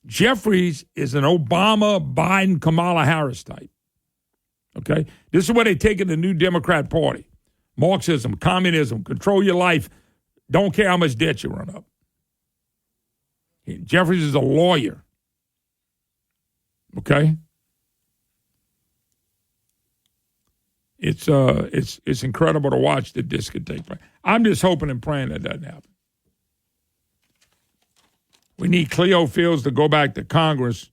Jeffries is an Obama, Biden, Kamala Harris type. Okay? This is where they take in the new Democrat Party. Marxism, communism, control your life, don't care how much debt you run up. Jeffries is a lawyer. Okay? It's incredible to watch that this could take place. I'm just hoping and praying that doesn't happen. We need Cleo Fields to go back to Congress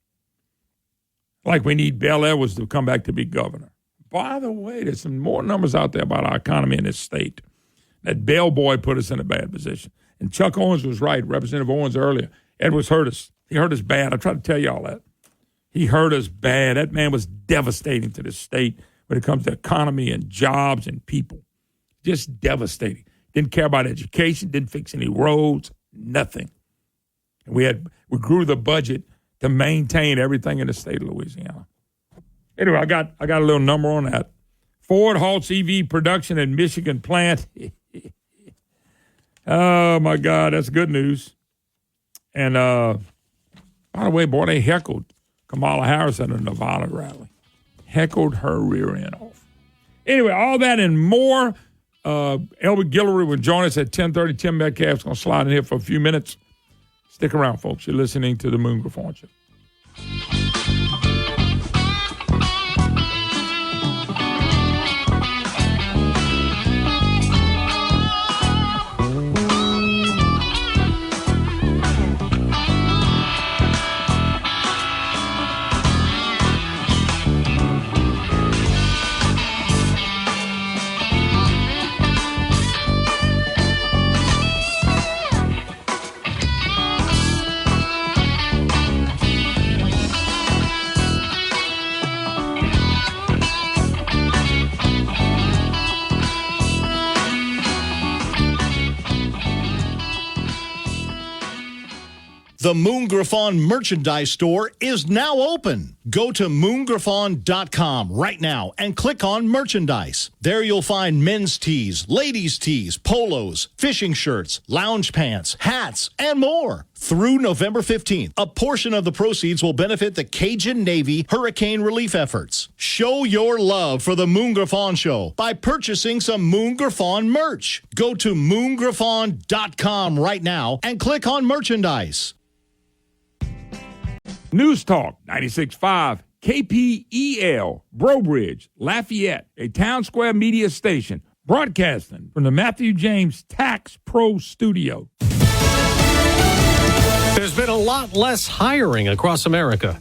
like we need Bell Edwards to come back to be governor. By the way, there's some more numbers out there about our economy in this state. That Bell boy put us in a bad position. And Chuck Owens was right, Representative Owens earlier. Edwards hurt us. He hurt us bad. I tried to tell you all that. He hurt us bad. That man was devastating to this state when it comes to economy and jobs and people. Just devastating. Didn't care about education, didn't fix any roads, nothing. And we grew the budget to maintain everything in the state of Louisiana. Anyway, I got a little number on that. Ford halts EV production at Michigan plant. Oh, my God, that's good news. And, by the way, boy, they heckled Kamala Harris at a Nevada rally. Heckled her rear end off. Anyway, all that and more. Elbert Guillory will join us at 10:30. Tim Metcalf's going to slide in here for a few minutes. Stick around, folks. You're listening to the Moon Griffon Show. The Moon Griffon merchandise store is now open. Go to moongriffon.com right now and click on merchandise. There you'll find men's tees, ladies' tees, polos, fishing shirts, lounge pants, hats, and more. Through November 15th, a portion of the proceeds will benefit the Cajun Navy hurricane relief efforts. Show your love for the Moon Griffon Show by purchasing some Moon Griffon merch. Go to moongriffon.com right now and click on merchandise. News Talk 96.5 KPEL, Brobridge, Lafayette, a Town Square media station, broadcasting from the Matthew James Tax Pro Studio. There's been a lot less hiring across America.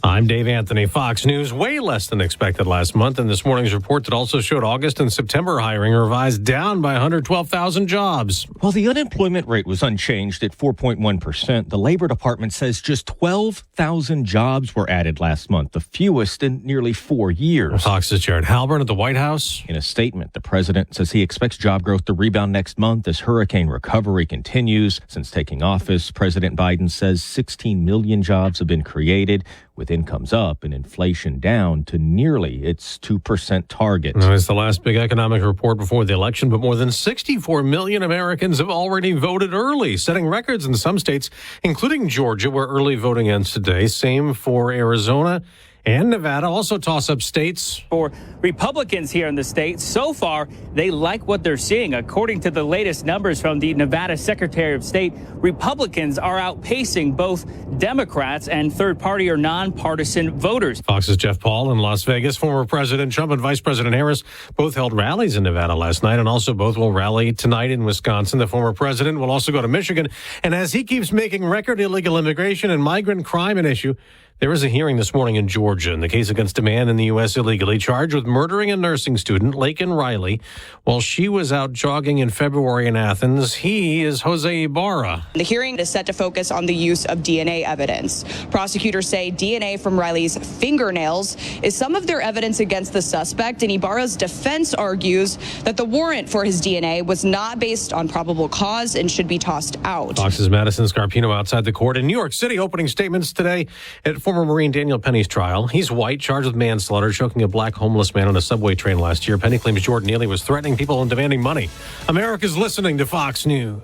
I'm Dave Anthony, Fox News. Way less than expected last month, and this morning's report that also showed August and September hiring revised down by 112,000 jobs. While the unemployment rate was unchanged at 4.1%, the Labor Department says just 12,000 jobs were added last month, the fewest in nearly 4 years. Fox's Jared Halpern at the White House. In a statement, the president says he expects job growth to rebound next month as hurricane recovery continues. Since taking office, President Biden says 16 million jobs have been created, with incomes up and inflation down to nearly its 2% target. It's the last big economic report before the election, but more than 64 million Americans have already voted early, setting records in some states, including Georgia, where early voting ends today. Same for Arizona and Nevada, also toss-up states. For Republicans here in the state, so far, they like what they're seeing. According to the latest numbers from the Nevada Secretary of State, Republicans are outpacing both Democrats and third-party or nonpartisan voters. Fox's Jeff Paul in Las Vegas. Former President Trump and Vice President Harris both held rallies in Nevada last night, and also both will rally tonight in Wisconsin. The former president will also go to Michigan. And as he keeps making record illegal immigration and migrant crime an issue, there is a hearing this morning in Georgia in the case against a man in the U.S. illegally charged with murdering a nursing student, Laken Riley, while she was out jogging in February in Athens. He is Jose Ibarra. The hearing is set to focus on the use of DNA evidence. Prosecutors say DNA from Riley's fingernails is some of their evidence against the suspect, and Ibarra's defense argues that the warrant for his DNA was not based on probable cause and should be tossed out. Fox's Madison Scarpino outside the court in New York City, opening statements today at former Marine Daniel Penny's trial. He's white, charged with manslaughter, choking a black homeless man on a subway train last year. Penny claims Jordan Neely was threatening people and demanding money. America's listening to Fox News.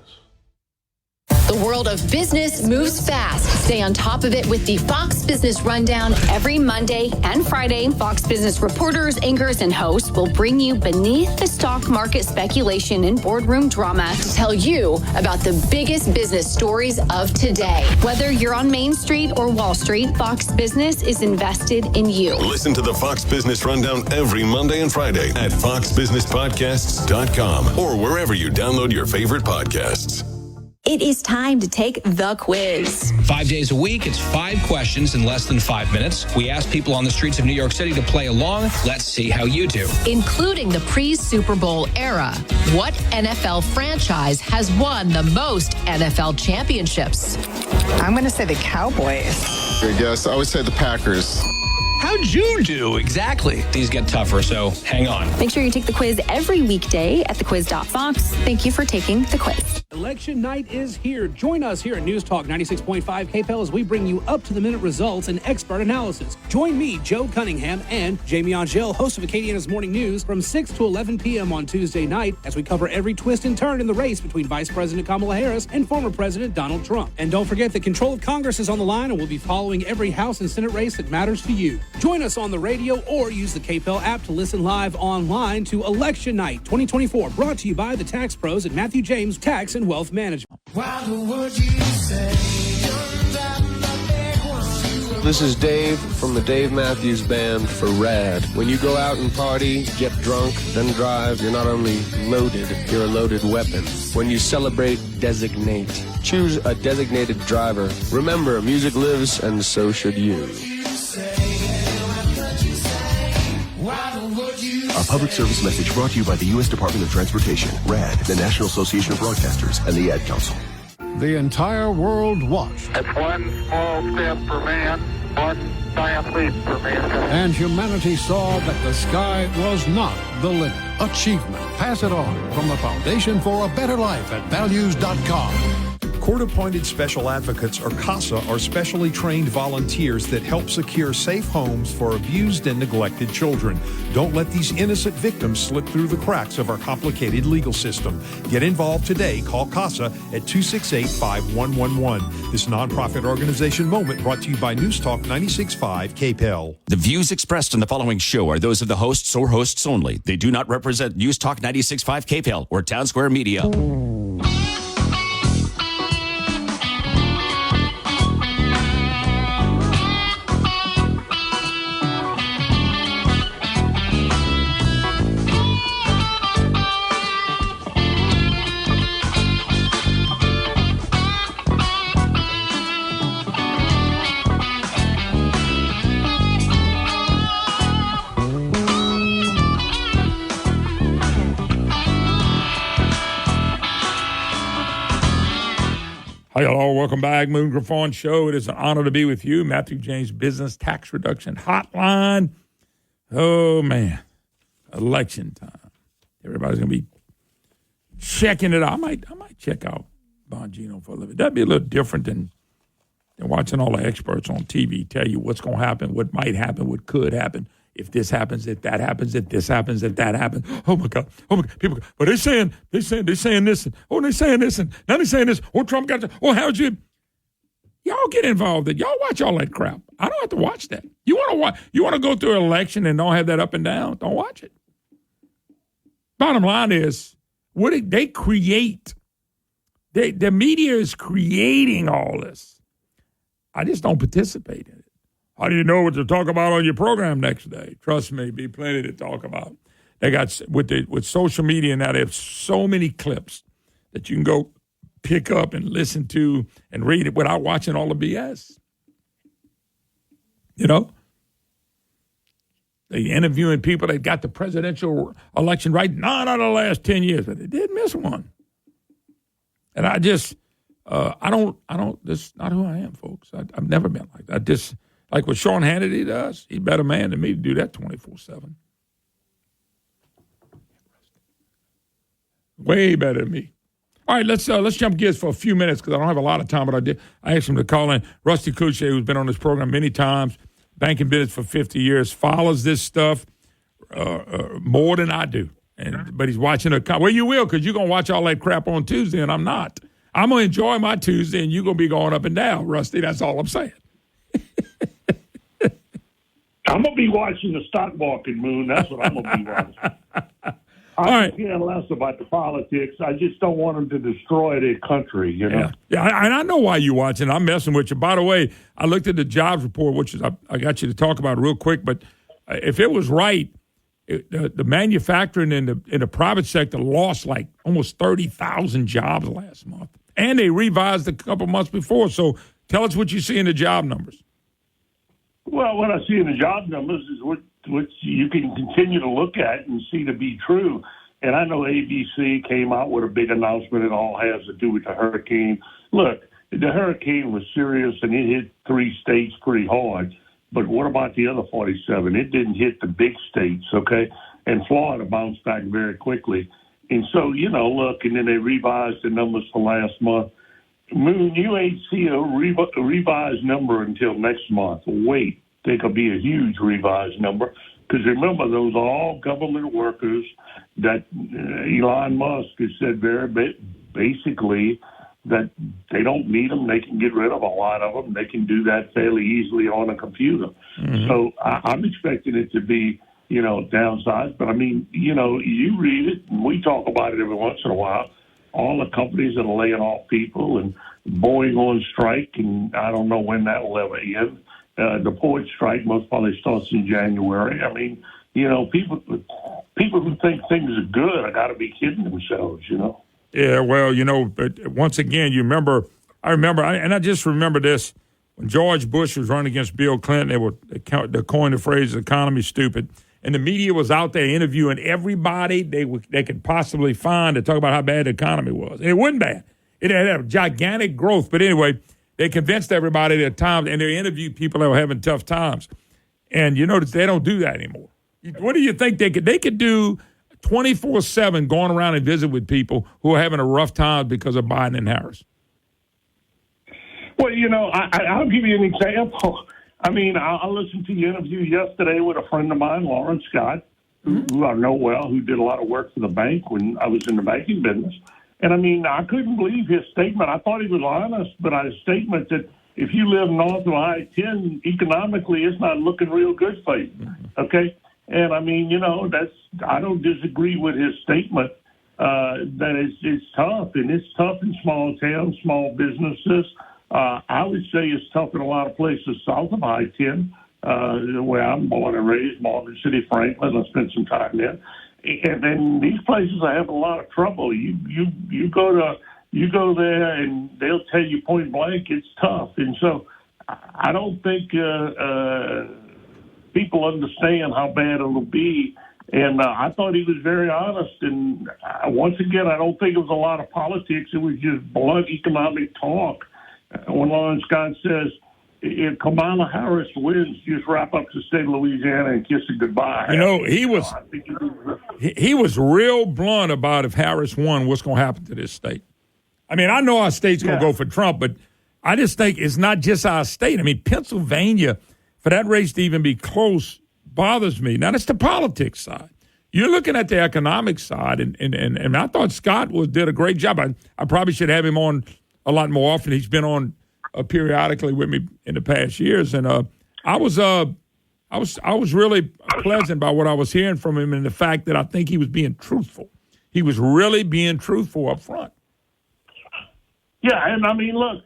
The world of business moves fast. Stay on top of it with the Fox Business Rundown every Monday and Friday. Fox Business reporters, anchors, and hosts will bring you beneath the stock market speculation and boardroom drama to tell you about the biggest business stories of today. Whether you're on Main Street or Wall Street, Fox Business is invested in you. Listen to the Fox Business Rundown every Monday and Friday at foxbusinesspodcasts.com or wherever you download your favorite podcasts. It is time to take the quiz. 5 days a week, it's 5 questions in less than 5 minutes. We ask people on the streets of New York City to play along. Let's see how you do. Including the pre-Super Bowl era, what NFL franchise has won the most NFL championships? I'm going to say the Cowboys. I guess I would say the Packers. How'd you do exactly? These get tougher, so hang on. Make sure you take the quiz every weekday at thequiz.fox. Thank you for taking the quiz. Election night is here. Join us here at News Talk 96.5 KPEL as we bring you up-to-the-minute results and expert analysis. Join me, Joe Cunningham, and Jamie Angel, host of Acadiana's Morning News, from 6 to 11 p.m. on Tuesday night as we cover every twist and turn in the race between Vice President Kamala Harris and former President Donald Trump. And don't forget that control of Congress is on the line, and we'll be following every House and Senate race that matters to you. Join us on the radio or use the KPEL app to listen live online to Election Night 2024, brought to you by the Tax Pros at Matthew James Tax and Wealth Management. This is Dave from the Dave Matthews Band for RAD. When you go out and party, get drunk, then drive, you're not only loaded, you're a loaded weapon. When you celebrate, designate. Choose a designated driver. Remember, music lives, and so should you. A public service message brought to you by the U.S. Department of Transportation, RAD, the National Association of Broadcasters, and the Ad Council. The entire world watched. It's one small step for man, one giant leap for mankind. And humanity saw that the sky was not the limit. Achievement. Pass it on from the Foundation for a Better Life at values.com. Court-appointed special advocates, or CASA, are specially trained volunteers that help secure safe homes for abused and neglected children. Don't let these innocent victims slip through the cracks of our complicated legal system. Get involved today. Call CASA at 268-5111. This nonprofit organization moment brought to you by News Talk 96.5 KPEL. The views expressed in the following show are those of the hosts or hosts only. They do not represent News Talk 96.5 KPEL or Town Square Media. Hi, hello. Welcome back. Moon Griffon Show. It is an honor to be with you. Matthew James Business Tax Reduction Hotline. Oh, man. Election time. Everybody's going to be checking it out. I might check out Bongino for a little bit. That'd be a little different than watching all the experts on TV tell you what's going to happen, what might happen, what could happen. If this happens, if that happens, if this happens, if that happens. Oh my God. People, but they're saying this, and they're saying this, and now they're saying this. Oh, Trump got to, how'd you? Y'all get involved. Y'all watch all that crap. I don't have to watch that. You want to go through an election and don't have that up and down? Don't watch it. Bottom line is, they create. The media is creating all this. I just don't participate in it. How do you know what to talk about on your program next day? Trust me, be plenty to talk about. They got with social media now. They have so many clips that you can go pick up and listen to and read it without watching all the BS. You know, they interviewing people that got the presidential election right 9 out of the last 10 years, but they did miss one. And I just, I don't. This is not who I am, folks. I've never been like that. Like what Sean Hannity does, he's a better man than me to do that 24/7. Way better than me. All right, let's jump gears for a few minutes because I don't have a lot of time, but I asked him to call in. Rusty Kuche, who's been on this program many times, banking business for 50 years, follows this stuff more than I do. But he's watching well, you will, because you're going to watch all that crap on Tuesday, and I'm not. I'm going to enjoy my Tuesday, and you're going to be going up and down, Rusty. That's all I'm saying. I'm going to be watching the stock market, Moon. That's what I'm going to be watching. I care less about the politics. I just don't want them to destroy their country, you know? Yeah, and I know why you're watching. I'm messing with you. By the way, I looked at the jobs report, which is I got you to talk about it real quick, but if it was right, the manufacturing in the private sector lost like almost 30,000 jobs last month. And they revised a couple months before. So tell us what you see in the job numbers. Well, what I see in the job numbers is what you can continue to look at and see to be true. And I know ABC came out with a big announcement. It all has to do with the hurricane. Look, the hurricane was serious and it hit 3 states pretty hard. But what about the other 47? It didn't hit the big states, okay? And Florida bounced back very quickly. And so, look, and then they revised the numbers for last month. Moon, you ain't see a revised number until next month. Wait, there could be a huge revised number. Because remember, those are all government workers that Elon Musk has said basically that they don't need them. They can get rid of a lot of them. They can do that fairly easily on a computer. Mm-hmm. So I'm expecting it to be, downsized. But, I mean, you read it, and we talk about it every once in a while. All the companies that are laying off people and Boeing on strike, and I don't know when that will ever end. The port strike most probably starts in January. I mean, people who think things are good, I got to be kidding themselves, Yeah, well, but once again, I just remember this. When George Bush was running against Bill Clinton, they coined the phrase "economy stupid." And the media was out there interviewing everybody they could possibly find to talk about how bad the economy was. And it wasn't bad. It had a gigantic growth. But anyway, they convinced everybody at times, and they interviewed people that were having tough times. And you notice they don't do that anymore. What do you think they could? They could do 24/7 going around and visit with people who are having a rough time because of Biden and Harris. Well, I'll give you an example. I mean, I listened to your interview yesterday with a friend of mine, Lawrence Scott, who I know well, who did a lot of work for the bank when I was in the banking business. And, I mean, I couldn't believe his statement. I thought he was honest, but his statement that if you live north of I-10, economically, it's not looking real good for you, okay? And, I mean, I don't disagree with his statement that it's tough, and it's tough in small towns, small businesses. I would say it's tough in a lot of places south of I-10, where I'm born and raised, Morgan City, Franklin. I spent some time there. And then these places are having a lot of trouble. You go there and they'll tell you point blank it's tough. And so I don't think people understand how bad it'll be. And I thought he was very honest. And once again, I don't think it was a lot of politics. It was just blunt economic talk. When Lawrence Scott says, if Kamala Harris wins, just wrap up the state of Louisiana and kiss it goodbye. He was real blunt about if Harris won, what's going to happen to this state. I mean, I know our state's going to go for Trump, but I just think it's not just our state. I mean, Pennsylvania, for that race to even be close, bothers me. Now, that's the politics side. You're looking at the economic side, and I thought Scott did a great job. I probably should have him on a lot more often. He's been on periodically with me in the past years, and I was really pleasant by what I was hearing from him, and the fact that I think he was being truthful. He was really being truthful up front. Yeah, and I mean, look,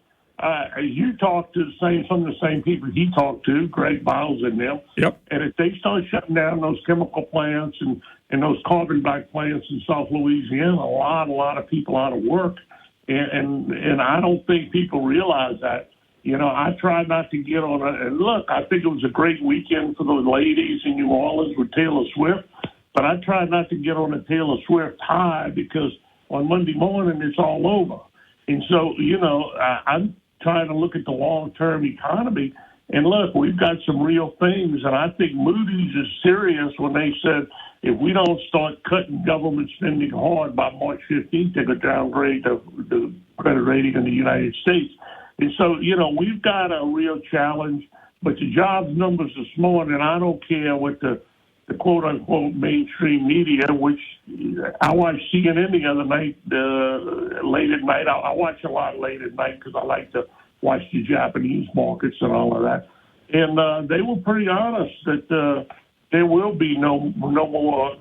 you talk to some of the same people he talked to, Greg Biles and them. Yep. And if they start shutting down those chemical plants and those carbon black plants in South Louisiana, a lot of people out of work. And I don't think people realize that. I try not to get on and look, I think it was a great weekend for those ladies in New Orleans with Taylor Swift, but I try not to get on a Taylor Swift high because on Monday morning it's all over. And so, I'm trying to look at the long-term economy. And look, we've got some real things, and I think Moody's is serious when they said if we don't start cutting government spending hard by March 15th, they're going to downgrade the credit rating in the United States. And so, we've got a real challenge, but the jobs numbers this morning, I don't care what the quote-unquote mainstream media, which I watched CNN the other night, late at night. I watch a lot late at night because I like to watch the Japanese markets and all of that. And they were pretty honest that there will be no more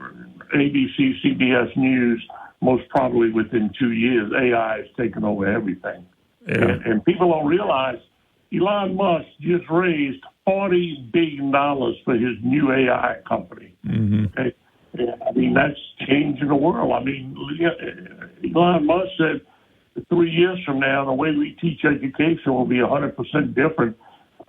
ABC, CBS News, most probably within 2 years. AI has taken over everything. Yeah. And people don't realize Elon Musk just raised $40 billion for his new AI company. Mm-hmm. Okay? I mean, that's changing the world. I mean, Elon Musk said 3 years from now, the way we teach education will be 100% different.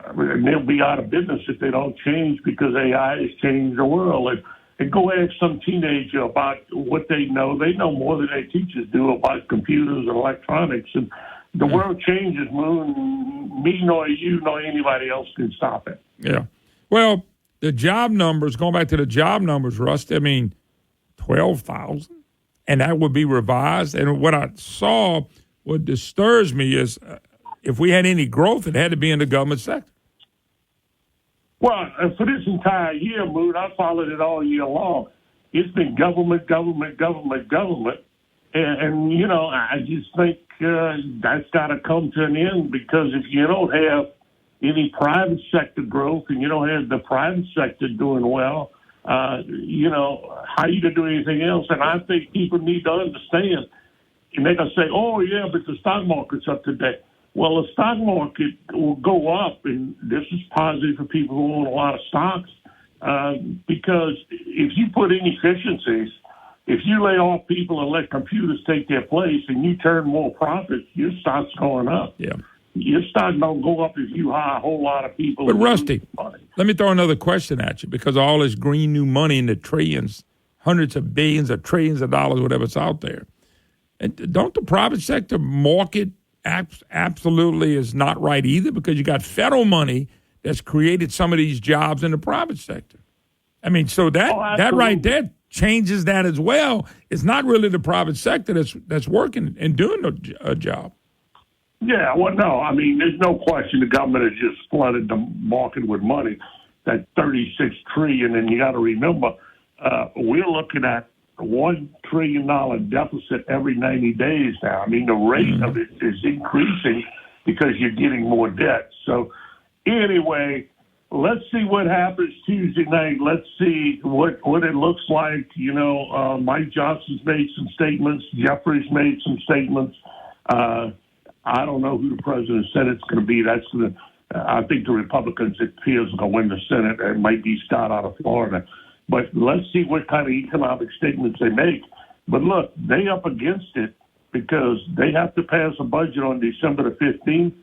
And they'll be out of business if they don't change because AI has changed the world. And go ask some teenager about what they know. They know more than their teachers do about computers and electronics. And the world changes, Moon. Me nor you nor anybody else can stop it. Yeah. Well, the job numbers, going back to the job numbers, Rust, 12,000, and that would be revised. And what I saw, what disturbs me is if we had any growth, it had to be in the government sector. Well, for this entire year, Moon, I followed it all year long. It's been government. And I just think that's got to come to an end because if you don't have any private sector growth and you don't have the private sector doing well, how are you going to do anything else? And I think people need to understand. And they're going to say, oh, yeah, but the stock market's up today. Well, the stock market will go up, and this is positive for people who own a lot of stocks because if you put inefficiencies, if you lay off people and let computers take their place and you turn more profits, your stock's going up. Yeah. Your stock don't go up if you hire a whole lot of people. But, Rusty, let me throw another question at you because of all this green new money in the trillions, hundreds of billions or trillions of dollars, whatever's out there. And don't the private sector market absolutely is not right either because you got federal money that's created some of these jobs in the private sector. I mean, so that right there changes that as well. It's not really the private sector that's working and doing a job. Yeah, well, no, I mean, there's no question the government has just flooded the market with money, that $36 trillion, and you got to remember, we're looking at a $1 trillion deficit every 90 days now. I mean, the rate of it is increasing because you're getting more debt. So anyway, let's see what happens Tuesday night. Let's see what it looks like. You know, Mike Johnson's made some statements. Jeffries made some statements. I don't know who the president said it's going to be. I think the Republicans, it appears, are going to win the Senate. It might be Scott out of Florida. But let's see what kind of economic statements they make. But look, they up against it because they have to pass a budget on December the 15th.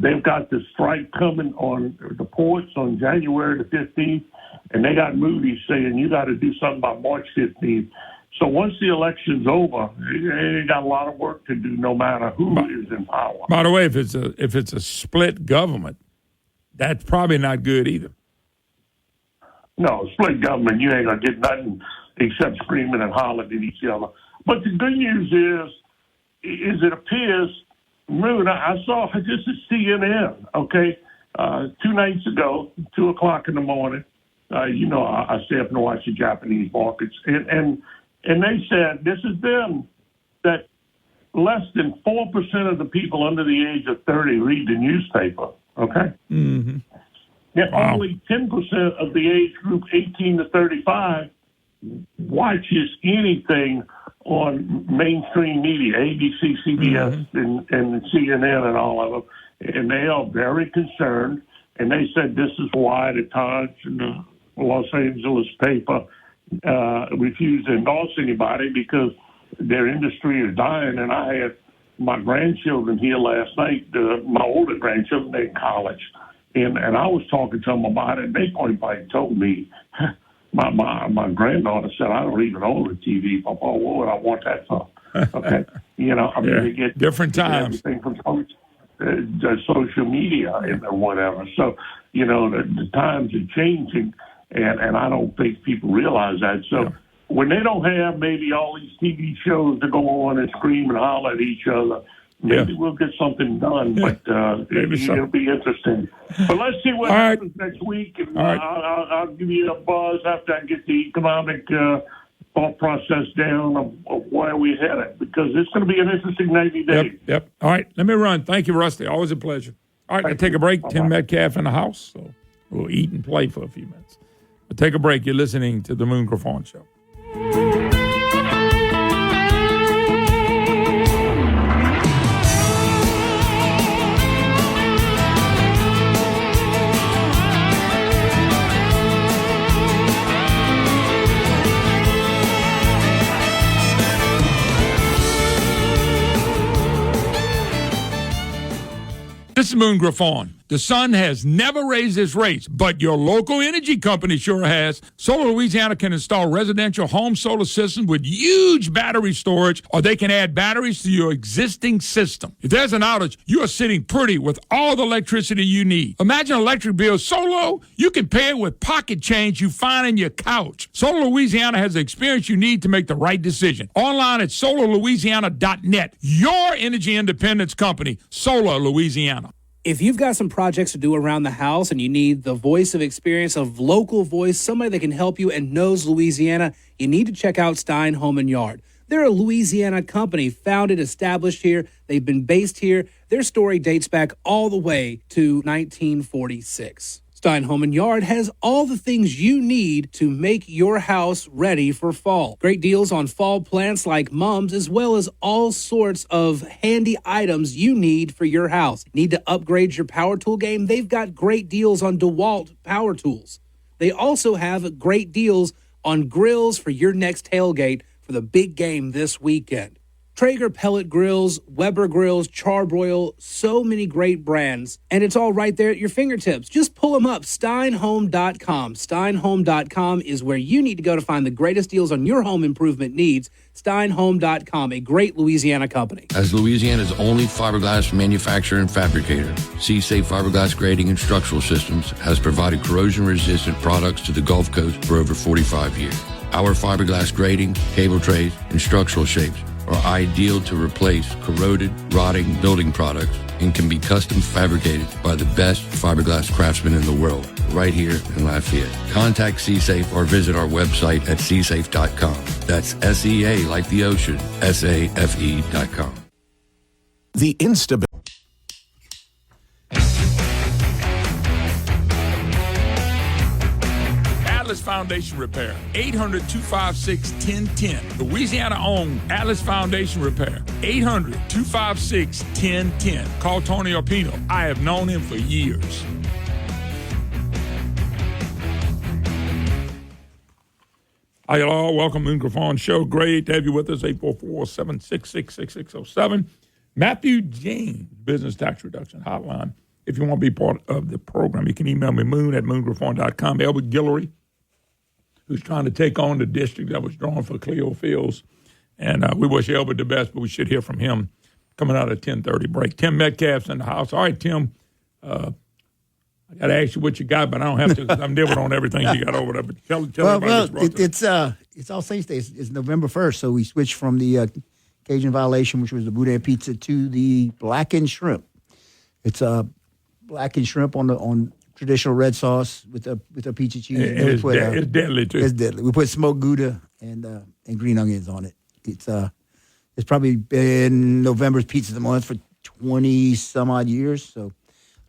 They've got the strike coming on the ports on January the 15th, and they got Moody's saying you got to do something by March 15th. So once the election's over, they got a lot of work to do, no matter who is in power. By the way, if it's a split government, that's probably not good either. No, split government, you ain't gonna get nothing except screaming and hollering at each other. But the good news is it appears. Remember, I saw just at CNN, okay, 2 nights ago, 2 o'clock in the morning. You know, I stay up and watch the Japanese markets, and they said this is them that less than 4% of the people under the age of 30 read the newspaper. Okay, yet only 10% of the age group 18 to 35 watches anything on mainstream media, ABC, CBS, and CNN and all of them. And they are very concerned. And they said this is why the Times and the Los Angeles paper refused to endorse anybody, because their industry is dying. And I had my grandchildren here last night, my older grandchildren, they're in college. And I was talking to them about it. They point blank told me, my granddaughter said, I don't even own a TV, Papa. What would I want that for? Okay. You know, I mean, they get different times. Everything from social media and whatever. So, you know, the times are changing, and I don't think people realize that. So when they don't have maybe all these TV shows to go on and scream and holler at each other, maybe we'll get something done, but it'll be interesting. But let's see what happens next week, and I'll give you a buzz after I get the economic thought process down of where we're headed, because it's going to be an interesting 90 days. Yep. All right, let me run. Thank you, Rusty. Always a pleasure. All right, I'll take a break. Tim Metcalf in the house, so we'll eat and play for a few minutes. We'll take a break. You're listening to The Moon Griffon Show. This is Moon Griffon. The sun has never raised its rates, but your local energy company sure has. Solar Louisiana can install residential home solar systems with huge battery storage, or they can add batteries to your existing system. If there's an outage, you are sitting pretty with all the electricity you need. Imagine an electric bill so low, you can pay it with pocket change you find in your couch. Solar Louisiana has the experience you need to make the right decision. Online at solarlouisiana.net. Your energy independence company, Solar Louisiana. If you've got some projects to do around the house and you need the voice of experience, of local voice, somebody that can help you and knows Louisiana, you need to check out Stein Home & Yard. They're a Louisiana company, founded, established here. They've been based here. Their story dates back all the way to 1946. Stein Home & Yard has all the things you need to make your house ready for fall. Great deals on fall plants like mums, as well as all sorts of handy items you need for your house. Need to upgrade your power tool game? They've got great deals on DeWalt power tools. They also have great deals on grills for your next tailgate for the big game this weekend. Traeger pellet grills, Weber grills, Charbroil, so many great brands, and it's all right there at your fingertips. Just pull them up, steinhome.com. Steinhome.com is where you need to go to find the greatest deals on your home improvement needs. Steinhome.com, a great Louisiana company. As Louisiana's only fiberglass manufacturer and fabricator, C-Safe Fiberglass Grading and Structural Systems has provided corrosion-resistant products to the Gulf Coast for over 45 years. Our fiberglass grading, cable trays, and structural shapes are ideal to replace corroded, rotting building products and can be custom fabricated by the best fiberglass craftsmen in the world, right here in Lafayette. Contact CSafe or visit our website at csafe.com. That's SEA like the ocean, SAFE.com. The instability. Atlas Foundation Repair, 800-256-1010. Louisiana-owned Atlas Foundation Repair, 800-256-1010. Call Tony Arpino. I have known him for years. Hi, hello. Welcome to Moon Griffon Show. Great to have you with us. 844-766-6607. Matthew James, Business Tax Reduction Hotline. If you want to be part of the program, you can email me, moon@moongriffon.com. Albert Guillory, who's trying to take on the district that was drawn for Cleo Fields. And we wish Albert the best, but we should hear from him coming out of 10:30 break. Tim Metcalf's in the house. All right, Tim, I got to ask you what you got, but I don't have to because I'm different on everything you got over there. But tell everybody it's All Saints Day. It's November 1st, so we switched from the Cajun Violation, which was the Boudin pizza, to the blackened shrimp. It's blackened shrimp on traditional red sauce with a pizza cheese. It's deadly too. It's deadly. We put smoked Gouda and green onions on it. It's probably been November's pizza of the month for 20 some odd years. So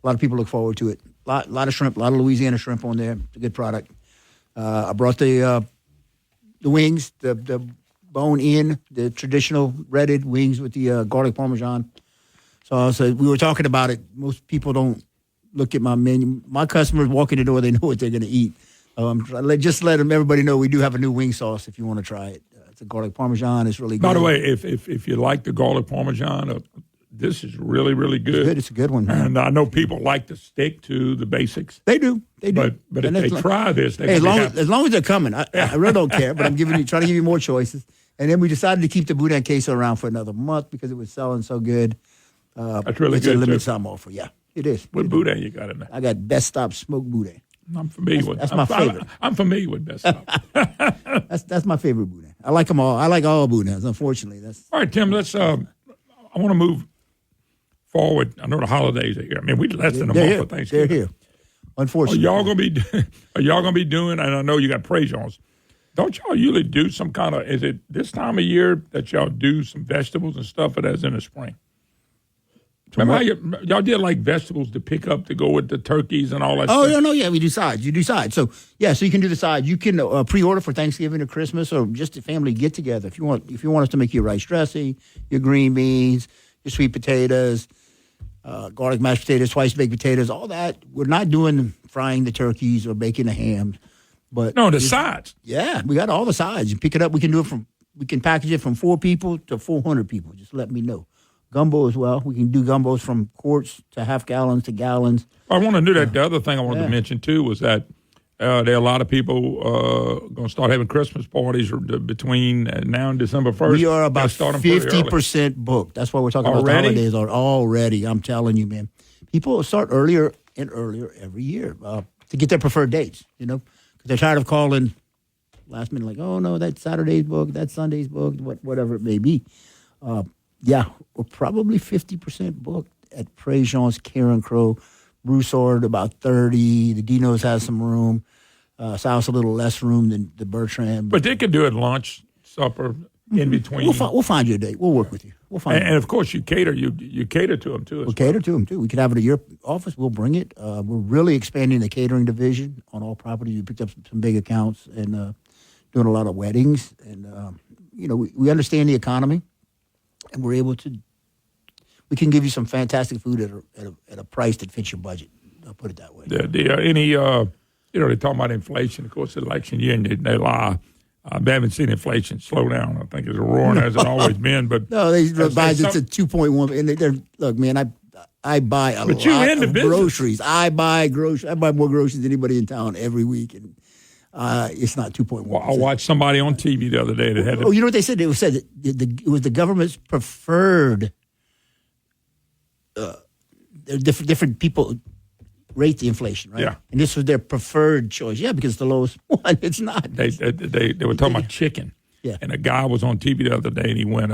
a lot of people look forward to it. A lot of shrimp, a lot of Louisiana shrimp on there. It's a good product. I brought the wings, the bone in, the traditional breaded wings with the garlic parmesan. So we were talking about it. Most people don't look at my menu. My customers walk in the door, they know what they're going to eat. Just let everybody know we do have a new wing sauce if you want to try it. It's a garlic parmesan. It's really good. By the way, if you like the garlic parmesan, this is really, really good. It's a good one, man. And I know people like to stick to the basics. They do. But if they try this, they as long as they're coming, I really don't care. But I'm trying to give you more choices. And then we decided to keep the Boudin queso around for another month because it was selling so good. That's really it's good. It's a limited time offer. Yeah, it is. What Boudin you got in there? I got Best Stop smoked Boudin. I'm familiar with. That's my favorite. I'm familiar with Best Stop. That's my favorite Boudin. I like them all. I like all Boudins. Unfortunately, all right, Tim. Let's. I want to move forward. I know the holidays are here. I mean, we less than a month for Thanksgiving. They're here. Unfortunately, Are y'all gonna be doing? And I know you got Préjean's. Don't y'all usually do some kind of? Is it this time of year that y'all do some vegetables and stuff? Or that's in the spring. Remember how y'all did like vegetables to pick up to go with the turkeys and all that stuff? Oh, no, yeah, we do sides. You do sides. So, yeah, so you can do the sides. You can pre-order for Thanksgiving or Christmas or just a family get-together. If you want us to make your rice dressing, your green beans, your sweet potatoes, garlic mashed potatoes, twice-baked potatoes, all that. We're not doing frying the turkeys or baking the hams. But no, the sides. Yeah, we got all the sides. You pick it up. We can package it from 4 people to 400 people. Just let me know. Gumbo as well. We can do gumbos from quarts to half gallons to gallons. I want to do that. The other thing I wanted to mention, too, was that there are a lot of people going to start having Christmas parties between now and December 1st. We are about 50% booked. That's why we're talking about the holidays already. I'm telling you, man. People start earlier and earlier every year to get their preferred dates, because they're tired of calling last minute like, oh, no, that Saturday's booked, that Sunday's booked, whatever it may be. Yeah, we're probably 50% booked at Préjean's, Karen Crow, Broussard about 30. The Dino's has some room. South's a little less room than the Bertrand. But they could do it lunch, supper, in between. We'll find you a date. We'll work with you. We'll find. And of course, you cater. You cater to them too. Cater to them too. We could have it at your office. We'll bring it. We're really expanding the catering division on all properties. We picked up some big accounts and doing a lot of weddings. And we understand the economy. And we're able to, we can give you some fantastic food at a price that fits your budget. I'll put it that way. They talk about inflation. Of course, election year, and they lie. I haven't seen inflation slow down. I think it's roaring as it always been. But no, they buy it at 2.1. And look, man, I buy a lot of groceries. I buy more groceries than anybody in town every week, and it's not 2.1%. Well, I watched somebody on TV the other day that had. You know what they said? It said it was the government's preferred. Different people rate the inflation, right? Yeah, and this was their preferred choice. Yeah, because it's the lowest one. It's not. They were talking about chicken. Yeah, and a guy was on TV the other day, and he went,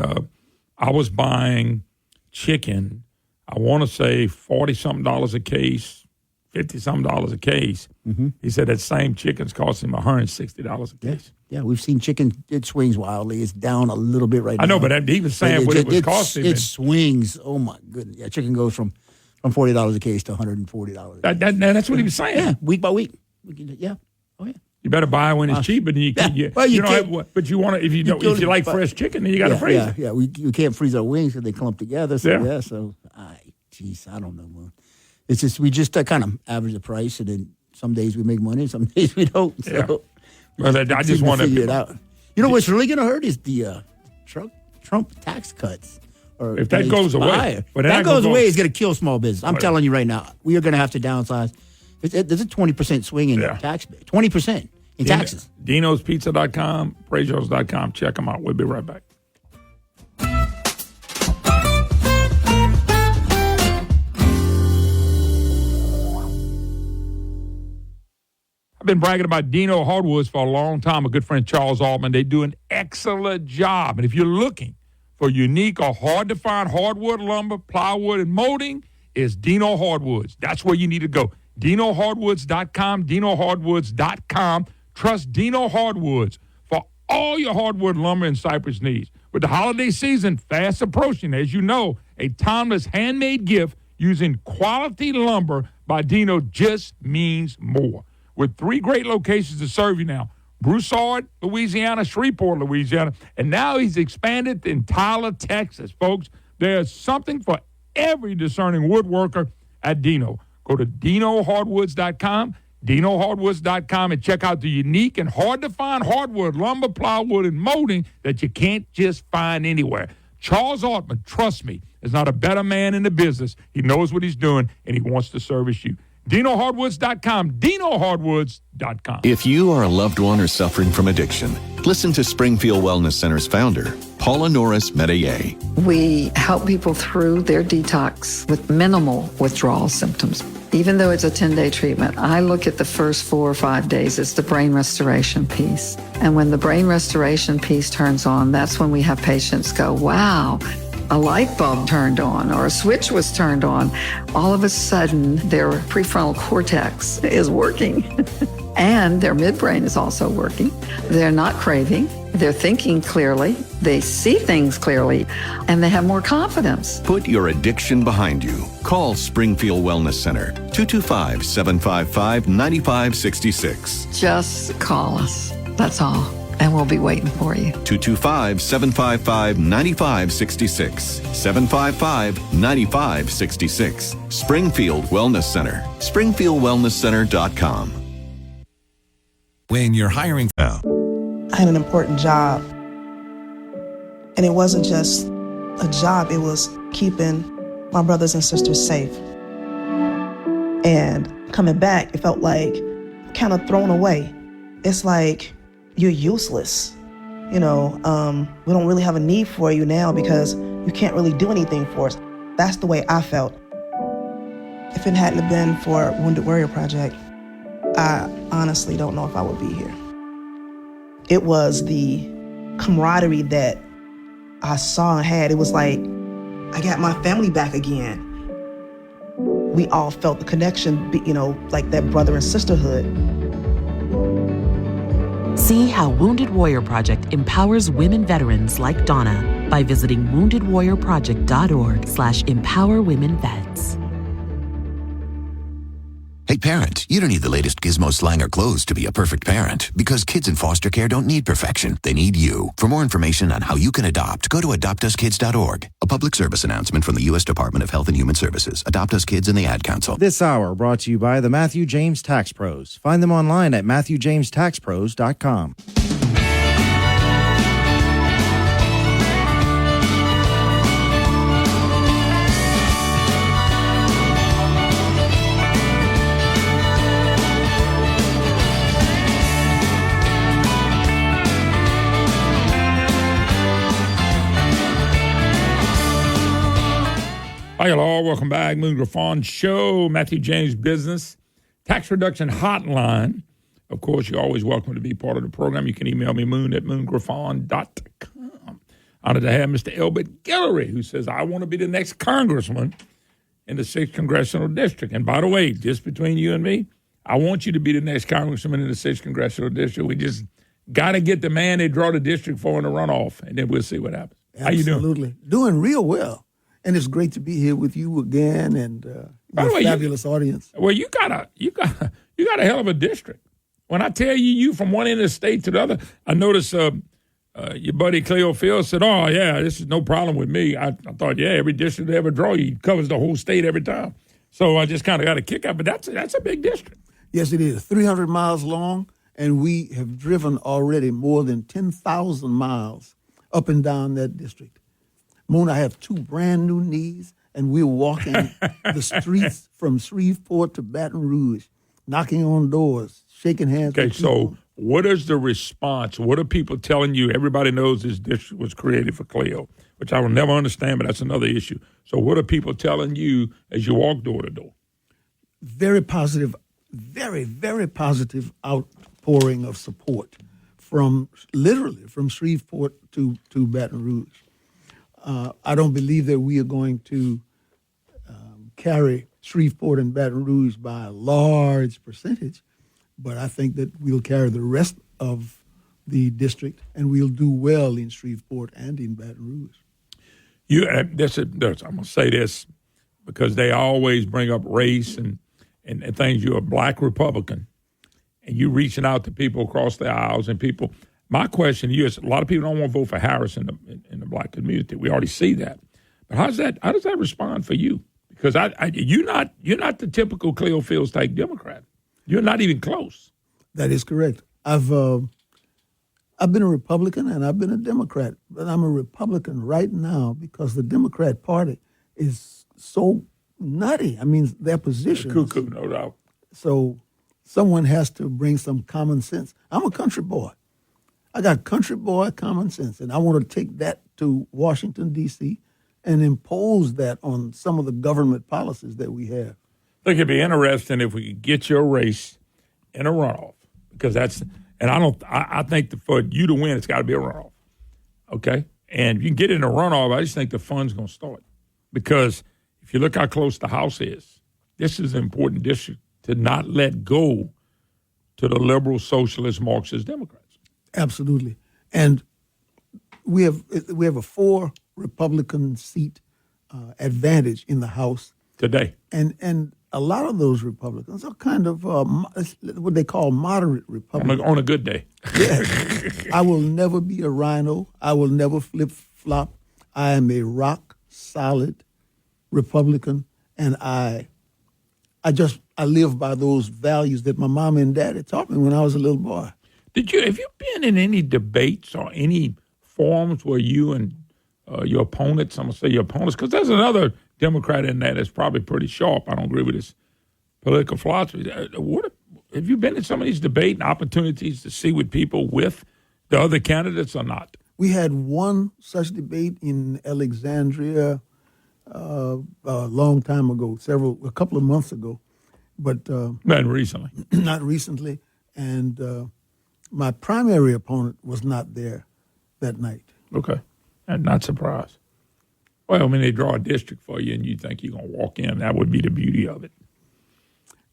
I was buying chicken, I want to say $40-something a case, $50-something a case. Mm-hmm. He said that same chicken's costing him $160 a case. Yeah, we've seen chicken. It swings wildly. It's down a little bit right now. I know, but he was saying what it was costing. It swings. Oh, my goodness. Yeah, chicken goes from $40 a case to $140. That's what he was saying. Yeah, week by week. Yeah. Oh, yeah. You better buy when it's cheap, and you can't. But you want to. If you like fresh chicken, then you got to freeze it. Yeah, we can't freeze our wings because they clump together. So Yeah. I don't know, man. It's just we just kind of average the price, and then some days we make money, some days we don't. So Yeah. Well, I just want to figure it out. You know what's really going to hurt is the Trump tax cuts. Or if that goes away, but that goes away, it's going to kill small business. I'm telling you right now, we are going to have to downsize. There's a 20% swing in tax, 20% in taxes. Dino'sPizza.com, Brazios.com. Check them out. We'll be right back. I've been bragging about Dino Hardwoods for a long time. My good friend Charles Altman, they do an excellent job. And if you're looking for unique or hard-to-find hardwood lumber, plywood, and molding, it's Dino Hardwoods. That's where you need to go. DinoHardwoods.com, DinoHardwoods.com. Trust Dino Hardwoods for all your hardwood lumber and cypress needs. With the holiday season fast approaching, as you know, a timeless handmade gift using quality lumber by Dino just means more. With 3 great locations to serve you now, Broussard, Louisiana, Shreveport, Louisiana, and now he's expanded in Tyler, Texas. Folks, there's something for every discerning woodworker at Dino. Go to DinoHardwoods.com, DinoHardwoods.com, and check out the unique and hard-to-find hardwood, lumber, plywood, and molding that you can't just find anywhere. Charles Altman, trust me, is not a better man in the business. He knows what he's doing, and he wants to service you. DinoHardwoods.com, DinoHardwoods.com. If you are a loved one or suffering from addiction, listen to Springfield Wellness Center's founder, Paula Norris Metayer. We help people through their detox with minimal withdrawal symptoms. Even though it's a 10-day treatment, I look at the first 4 or 5 days as the brain restoration piece. And when the brain restoration piece turns on, that's when we have patients go, wow, a light bulb turned on or a switch was turned on. All of a sudden, their prefrontal cortex is working and their midbrain is also working. They're not craving. They're thinking clearly. They see things clearly and they have more confidence. Put your addiction behind you. Call Springfield Wellness Center, 225-755-9566. Just call us. That's all. And we'll be waiting for you. 225-755-9566. 755-9566. Springfield Wellness Center. SpringfieldWellnessCenter.com. When you're hiring now. I had an important job. And it wasn't just a job, it was keeping my brothers and sisters safe. And coming back, it felt like kind of thrown away. It's like, you're useless. You know, we don't really have a need for you now because you can't really do anything for us. That's the way I felt. If it hadn't been for Wounded Warrior Project, I honestly don't know if I would be here. It was the camaraderie that I saw and had. It was like, I got my family back again. We all felt the connection, you know, like that brother and sisterhood. See how Wounded Warrior Project empowers women veterans like Donna by visiting woundedwarriorproject.org/empowerwomenvets. Hey parent, you don't need the latest gizmo, slang, or clothes to be a perfect parent because kids in foster care don't need perfection. They need you. For more information on how you can adopt, go to adoptuskids.org. A public service announcement from the U.S. Department of Health and Human Services. Adopt Us Kids and the Ad Council. This hour brought to you by the Matthew James Tax Pros. Find them online at MatthewJamesTaxPros.com. Hi, hello. Welcome back. Moon Griffon Show, Matthew James Business Tax Reduction Hotline. Of course, you're always welcome to be part of the program. You can email me, moon@moongriffon.com. honored to have Mr. Elbert Guillory, who says, I want to be the next congressman in the 6th Congressional District. And by the way, just between you and me, I want you to be the next congressman in the 6th Congressional District. We just got to get the man they draw the district for in the runoff, and then we'll see what happens. How you doing? Absolutely. Doing real well. And it's great to be here with you again and your fabulous audience. Well, you got a hell of a district. When I tell you from one end of the state to the other, I noticed your buddy Cleo Field said, oh, yeah, this is no problem with me. I thought, yeah, every district they ever draw, he covers the whole state every time. So I just kind of got a kick out, but that's a big district. Yes, it is. 300 miles long, and we have driven already more than 10,000 miles up and down that district. Mona, I have 2 brand new knees, and we're walking the streets from Shreveport to Baton Rouge, knocking on doors, shaking hands. Okay, so what is the response? What are people telling you? Everybody knows this district was created for Cleo, which I will never understand, but that's another issue. So what are people telling you as you walk door to door? Very positive, very, very positive outpouring of support from Shreveport to Baton Rouge. I don't believe that we are going to carry Shreveport and Baton Rouge by a large percentage, but I think that we'll carry the rest of the district, and we'll do well in Shreveport and in Baton Rouge. I'm going to say this because they always bring up race and things. You're a black Republican, and you reaching out to people across the aisles and people. My question to you is: a lot of people don't want to vote for Harris in the black community. We already see that. But how does that respond for you? Because you're not the typical Cleo Fields type Democrat. You're not even close. That is correct. I've been a Republican and I've been a Democrat, but I'm a Republican right now because the Democrat Party is so nutty. I mean, their position. Cuckoo, no doubt. So someone has to bring some common sense. I'm a country boy. I got country boy common sense, and I want to take that to Washington, D.C., and impose that on some of the government policies that we have. I think it'd be interesting if we could get your race in a runoff, because I think for you to win, it's got to be a runoff. Okay? And if you can get in a runoff, I just think the fun's going to start. Because if you look how close the House is, this is an important district to not let go to the liberal, socialist, Marxist Democrats. Absolutely. And we have a 4 Republican seat advantage in the House today. And a lot of those Republicans are kind of what they call moderate Republicans. On a good day. Yes. I will never be a rhino. I will never flip-flop. I am a rock-solid Republican, and I live by those values that my mom and daddy taught me when I was a little boy. Have you been in any debates or any forums where you and your opponents, I'm going to say your opponents, because there's another Democrat in there that's probably pretty sharp. I don't agree with his political philosophy. Have you been in some of these debate opportunities to see with people with the other candidates or not? We had one such debate in Alexandria a long time ago, a couple of months ago, but not recently. Not recently, and my primary opponent was not there that night. Okay, I'm not surprised. Well, I mean, they draw a district for you, and you think you're going to walk in. That would be the beauty of it.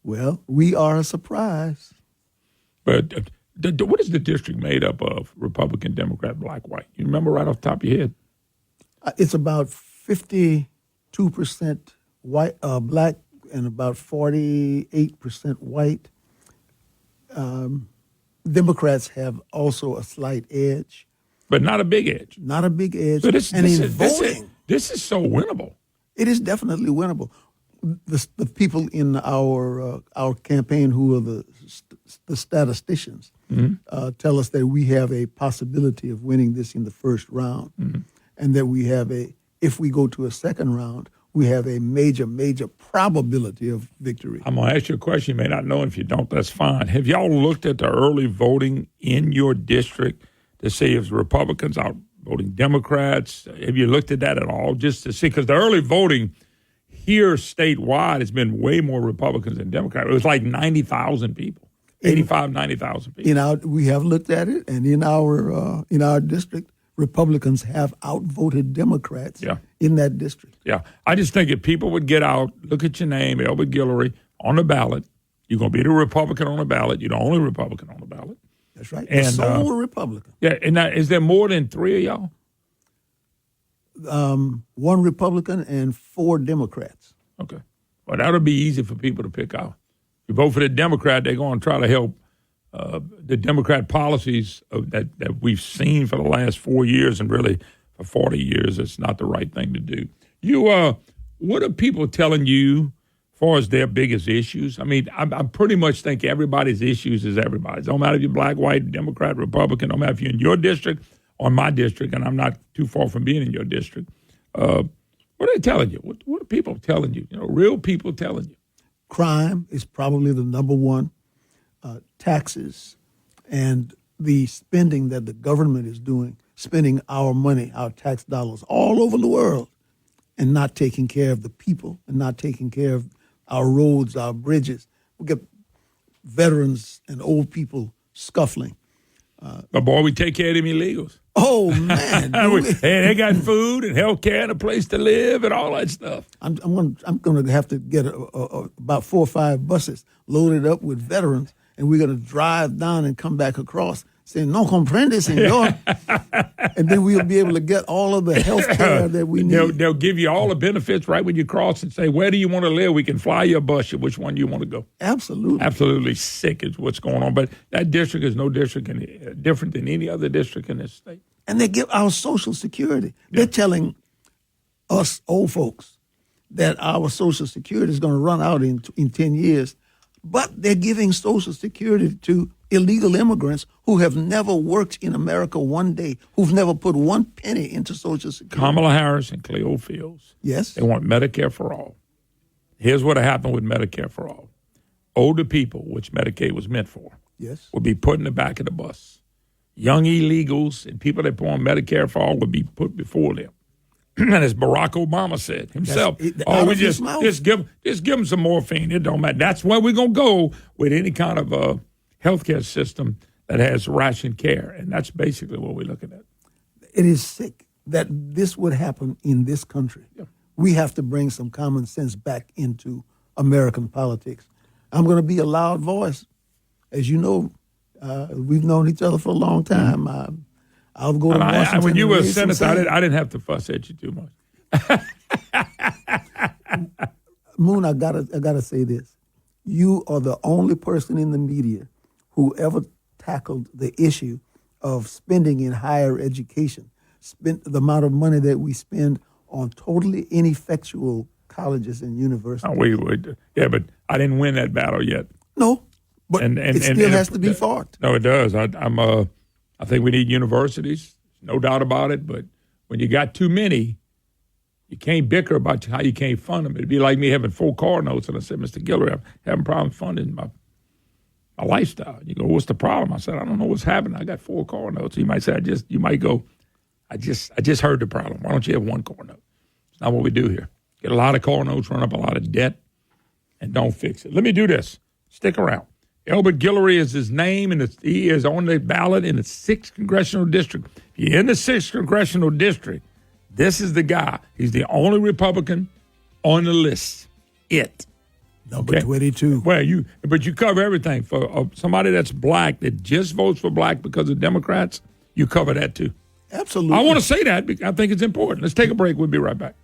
Well, we are a surprise. But what is the district made up of? Republican, Democrat, black, white? You remember right off the top of your head? It's about 52% white, black, and about 48% white. Democrats have also a slight edge. But not a big edge. Not a big edge. So this is so winnable. It is definitely winnable. The people in our campaign who are the statisticians tell us that we have a possibility of winning this in the first round, and that if we go to a second round, we have a major, major probability of victory. I'm going to ask you a question. You may not know, and if you don't, that's fine. Have y'all looked at the early voting in your district to see if Republicans are voting Democrats? Have you looked at that at all just to see? Because the early voting here statewide has been way more Republicans than Democrats. It was like 90,000 people, 90,000 people. We have looked at it, and in our district, Republicans have outvoted Democrats in that district. Yeah. I just think if people would get out, look at your name, Elbert Guillory, on the ballot, you're going to be the Republican on the ballot. You're the only Republican on the ballot. That's right. And, the sole Republican. Yeah. And now, is there more than 3 of y'all? 1 Republican and 4 Democrats. Okay. Well, that'll be easy for people to pick out. If you vote for the Democrat, they're going to try to help the Democrat policies that we've seen for the last 4 years and really for 40 years. It's not the right thing to do. What are people telling you as far as their biggest issues? I mean, I pretty much think everybody's issues is everybody's. Don't matter if you're black, white, Democrat, Republican. Don't matter if you're in your district or my district, and I'm not too far from being in your district. What are they telling you? What are people telling you? Real people telling you. Crime is probably the number one. Taxes and the spending that the government is doing, spending our money, our tax dollars all over the world, and not taking care of the people and not taking care of our roads, our bridges. We get veterans and old people scuffling. But boy, we take care of them illegals. Oh, man. They got food and health care and a place to live and all that stuff. I'm going to have to get about 4 or 5 buses loaded up with veterans, and we're going to drive down and come back across saying, no comprende, senor. And then we'll be able to get all of the health care that we need. They'll give you all the benefits right when you cross and say, where do you want to live? We can fly you a bus, which one you want to go. Absolutely. Absolutely sick is what's going on. But that district is no different than any other district in this state. And they give our Social Security. They're telling us old folks that our Social Security is going to run out in 10 years. But they're giving Social Security to illegal immigrants who have never worked in America one day, who've never put 1 penny into Social Security. Kamala Harris and Cleo Fields. Yes. They want Medicare for all. Here's what happened with Medicare for all. Older people, which Medicaid was meant for, would be put in the back of the bus. Young illegals and people that put on Medicare for all would be put before them. And as Barack Obama said himself, just give them some morphine. It don't matter. That's where we're going to go with any kind of healthcare system that has ration care. And that's basically what we're looking at. It is sick that this would happen in this country. Yeah. We have to bring some common sense back into American politics. I'm going to be a loud voice. As you know, we've known each other for a long time. I'll go to Washington. When you were a senator, I didn't have to fuss at you too much. Moon, I gotta say this. You are the only person in the media who ever tackled the issue of spending in higher education, the amount of money that we spend on totally ineffectual colleges and universities. But I didn't win that battle yet. No, but it still has to be fought. No, it does. I think we need universities, no doubt about it. But when you got too many, you can't bicker about how you can't fund them. It'd be like me having 4 car notes, and I said, Mr. Guillory, I'm having problems funding my lifestyle. You go, what's the problem? I said, I don't know what's happening. I got 4 car notes. You might say, you might go, I just heard the problem. Why don't you have 1 car note? It's not what we do here. Get a lot of car notes, run up a lot of debt, and don't fix it. Let me do this. Stick around. Elbert Guillory is his name, and he is on the ballot in the 6th Congressional District. If you're in the 6th Congressional District, this is the guy. He's the only Republican on the list. Number 22. Well, you cover everything. For somebody that's black that just votes for black because of Democrats, you cover that too. Absolutely. I want to say that because I think it's important. Let's take a break. We'll be right back.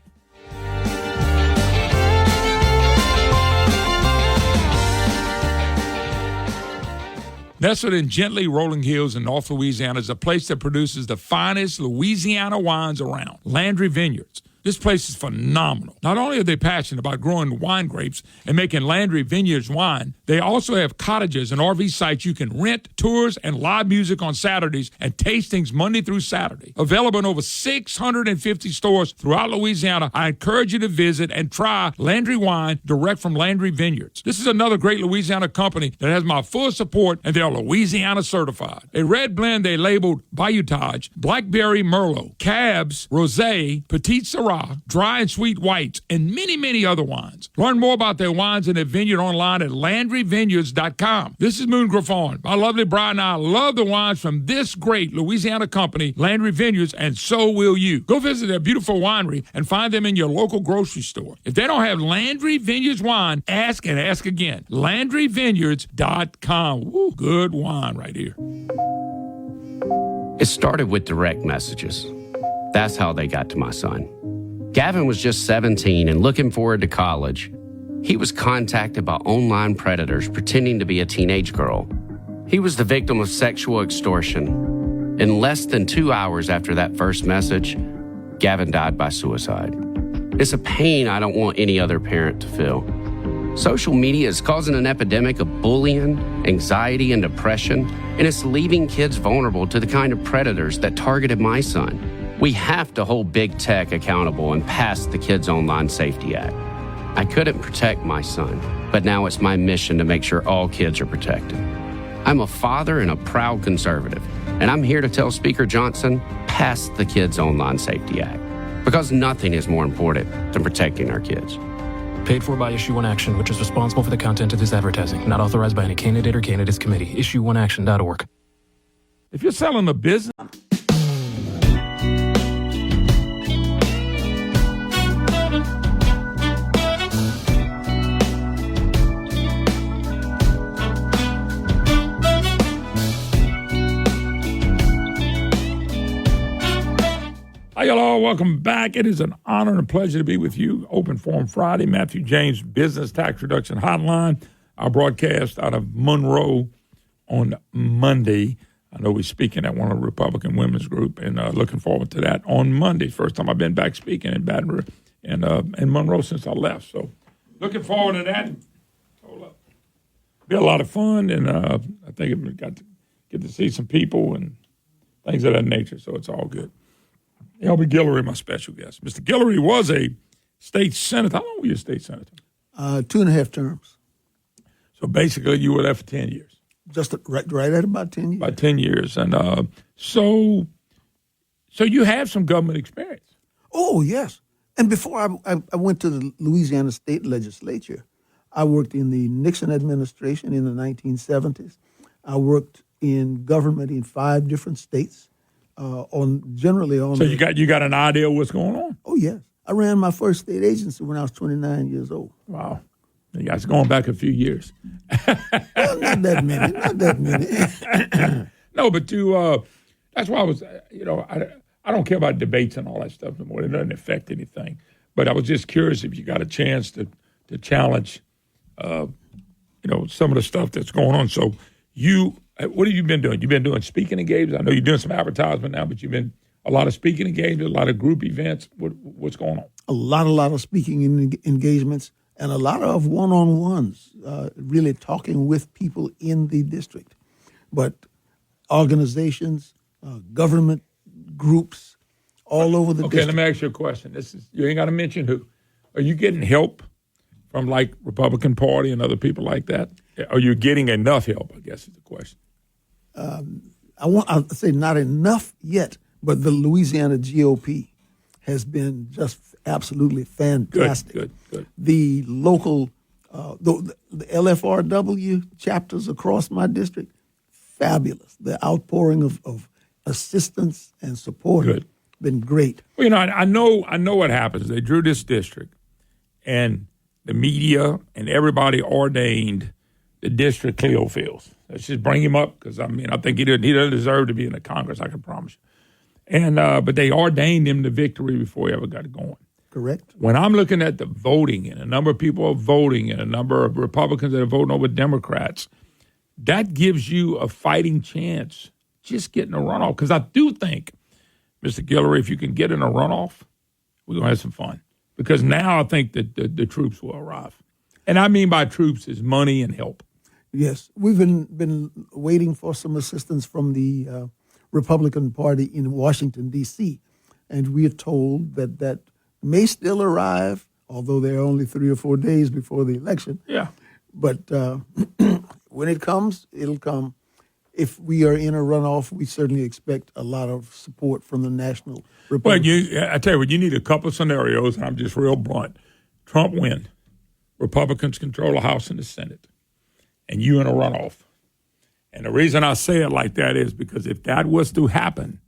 Nestled in gently rolling hills in North Louisiana is a place that produces the finest Louisiana wines around, Landry Vineyards. This place is phenomenal. Not only are they passionate about growing wine grapes and making Landry Vineyards wine, they also have cottages and RV sites you can rent, tours, and live music on Saturdays and tastings Monday through Saturday. Available in over 650 stores throughout Louisiana, I encourage you to visit and try Landry wine direct from Landry Vineyards. This is another great Louisiana company that has my full support, and they are Louisiana certified. A red blend they labeled Bayoutage, Blackberry Merlot, Cabs, Rosé, Petite Sirah, Syrah, dry and sweet whites, and many, many other wines. Learn more about their wines and their vineyard online at LandryVineyards.com. This is Moon Griffon. My lovely bride and I love the wines from this great Louisiana company, Landry Vineyards, and so will you. Go visit their beautiful winery and find them in your local grocery store. If they don't have Landry Vineyards wine, ask and ask again. LandryVineyards.com. Woo, good wine right here. It started with direct messages. That's how they got to my son. Gavin was just 17 and looking forward to college. He was contacted by online predators pretending to be a teenage girl. He was the victim of sexual extortion. In less than 2 hours after that first message, Gavin died by suicide. It's a pain I don't want any other parent to feel. Social media is causing an epidemic of bullying, anxiety, and depression, and it's leaving kids vulnerable to the kind of predators that targeted my son. We have to hold big tech accountable and pass the Kids Online Safety Act. I couldn't protect my son, but now it's my mission to make sure all kids are protected. I'm a father and a proud conservative, and I'm here to tell Speaker Johnson, pass the Kids Online Safety Act, because nothing is more important than protecting our kids. Paid for by Issue One Action, which is responsible for the content of this advertising. Not authorized by any candidate or candidates committee. IssueOneAction.org. If you're selling a business... Hi, y'all. Welcome back. It is an honor and a pleasure to be with you. Open Forum Friday, Matthew James Business Tax Reduction Hotline. Our broadcast out of Monroe on Monday. I know we're speaking at one of the Republican women's group, and looking forward to that on Monday. First time I've been back speaking in Baton Rouge and in Monroe since I left. So looking forward to that. Be a lot of fun, and I think we got to get to see some people and things of that nature. So it's all good. Albert Guillory, my special guest. Mr. Guillory was a state senator. How long were you a state senator? 2.5 terms. So basically, you were there for 10 years. Just right at about 10 years. About 10 years. And so you have some government experience. Oh, yes. And before I went to the Louisiana State Legislature, I worked in the Nixon administration in the 1970s. I worked in government in 5 different states. So you got an idea of what's going on? Oh, yes. I ran my first state agency when I was 29 years old. Wow. You guys going back a few years. Well, not that many. No, but that's why I was, I don't care about debates and all that stuff anymore. It doesn't affect anything. But I was just curious if you got a chance to challenge, some of the stuff that's going on. So what have you been doing? You've been doing speaking engagements. I know you're doing some advertisement now, but you've been a lot of speaking engagements, a lot of group events. What's going on? A lot of speaking engagements and a lot of one-on-ones, really talking with people in the district. But organizations, government groups, all over the district. Okay, let me ask you a question. You ain't got to mention who. Are you getting help from like Republican Party and other people like that? Are you getting enough help, I guess is the question. I'll say not enough yet, but the Louisiana GOP has been just absolutely fantastic. Good. The local, the LFRW chapters across my district, fabulous. The outpouring of assistance and support has been great. Well, I know what happens. They drew this district, and the media and everybody ordained the district Cleo Fields. Let's just bring him up because, I think he doesn't deserve to be in the Congress, I can promise you. And but they ordained him to victory before he ever got going. Correct. When I'm looking at the voting and a number of people are voting and a number of Republicans that are voting over Democrats, that gives you a fighting chance just getting a runoff. Because I do think, Mr. Guillory, if you can get in a runoff, we're going to have some fun. Because now I think that the troops will arrive. And I mean by troops is money and help. Yes. We've been waiting for some assistance from the Republican Party in Washington, D.C., and we are told that may still arrive, although there are only 3 or 4 days before the election. Yeah. But when it comes, it'll come. if we are in a runoff, we certainly expect a lot of support from the national Well, Republicans. I tell you what, you need a couple of scenarios, and I'm just real blunt. Trump win. Republicans control the House and the Senate. And you in a runoff. And the reason I say it like that is because if that was to happen,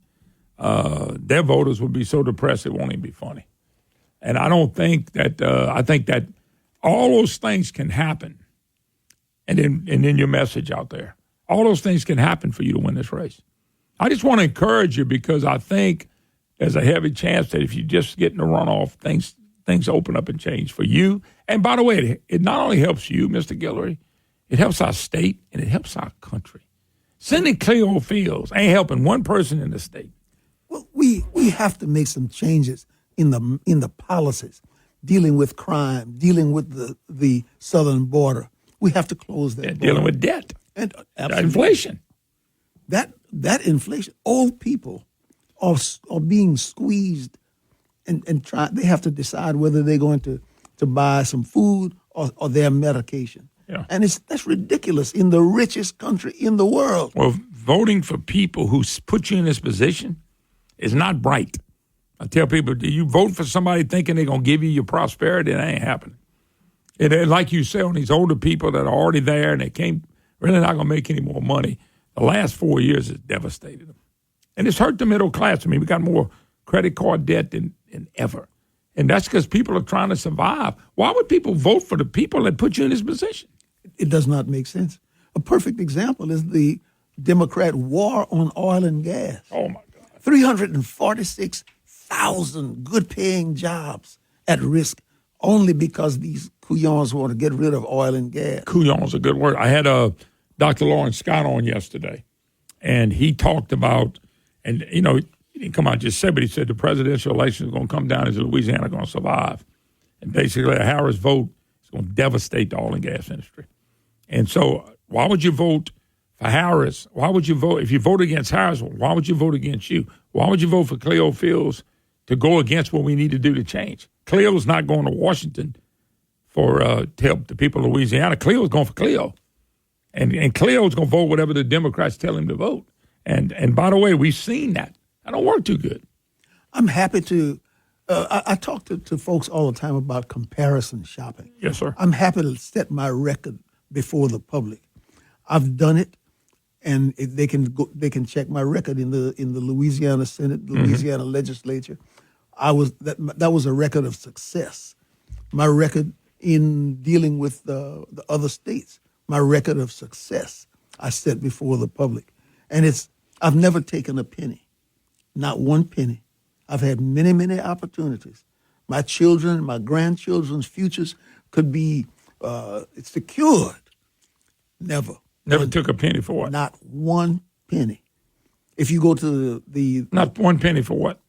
their voters would be so depressed it won't even be funny. And I don't think that, I think that all those things can happen. And then your message out there. All those things can happen for you to win this race. I just want to encourage you because I think there's a heavy chance that if you just get in a runoff, things open up and change for you. And by the way, it not only helps you, Mr. Guillory, it helps our state and it helps our country. Sending Cleo Fields ain't helping one person in the state. Well, we have to make some changes in the policies, dealing with crime, dealing with the southern border. We have to close that border. Dealing with debt. And inflation. That inflation, old people are being squeezed and try. They have to decide whether they're going to buy some food or their medication. Yeah. And that's ridiculous in the richest country in the world. Well, voting for people who put you in this position is not bright. I tell people, do you vote for somebody thinking they're going to give you your prosperity? It ain't happening. It, like you say, on these older people that are already there and they can't, really not going to make any more money, the last 4 years has devastated them. And it's hurt the middle class. I mean, we got more credit card debt than ever. And that's because people are trying to survive. Why would people vote for the people that put you in this position? It does not make sense. A perfect example is the Democrat war on oil and gas. Oh, my God. 346,000 good-paying jobs at risk only because these couillons want to get rid of oil and gas. Couillon's a good word. I had Dr. Lawrence Scott on yesterday, and he talked about, and, you know, he didn't come out and just say, but he said the presidential election is going to come down as Louisiana going to survive. And basically, a Harris vote is going to devastate the oil and gas industry. And so why would you vote for Harris? Why would you vote? If you vote against Harris, why would you vote against you? Why would you vote for Cleo Fields to go against what we need to do to change? Cleo's not going to Washington to help the people of Louisiana. Cleo's going for Cleo. And Cleo's going to vote whatever the Democrats tell him to vote. And by the way, we've seen that. That don't work too good. I'm happy to I talk to folks all the time about comparison shopping. Yes, sir. I'm happy to set my record before the public. I've done it, and they can check my record in the Louisiana Senate, Louisiana legislature. That was a record of success. My record in dealing with the other states, my record of success, I set before the public, and I've never taken a penny, not one penny. I've had many, many opportunities. My children, my grandchildren's futures could be secured. Never took a penny for it. Not one penny. If you go to the not one penny for what?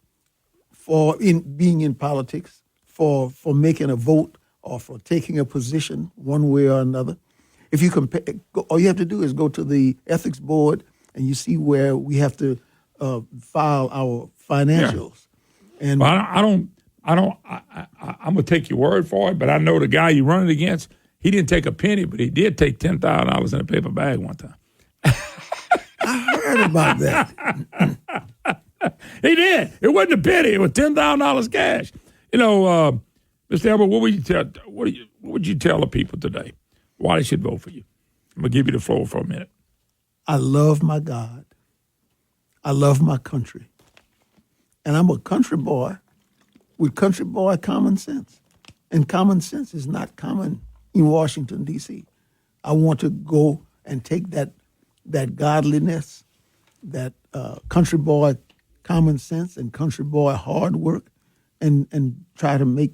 For being in politics, for making a vote or for taking a position one way or another. If you compare, all you have to do is go to the ethics board and you see where we have to file our financials. Yeah. And well, I'm gonna take your word for it, but I know the guy you're running against. He didn't take a penny, but he did take $10,000 in a paper bag one time. I heard about that. He did. It wasn't a penny. It was $10,000 cash. You know, Mr. Elbert, what would you tell the people today why they should vote for you? I'm gonna give you the floor for a minute. I love my God. I love my country, and I'm a country boy with country boy common sense, and common sense is not common in Washington, D.C. I want to go and take that godliness, that country boy common sense and country boy hard work and try to make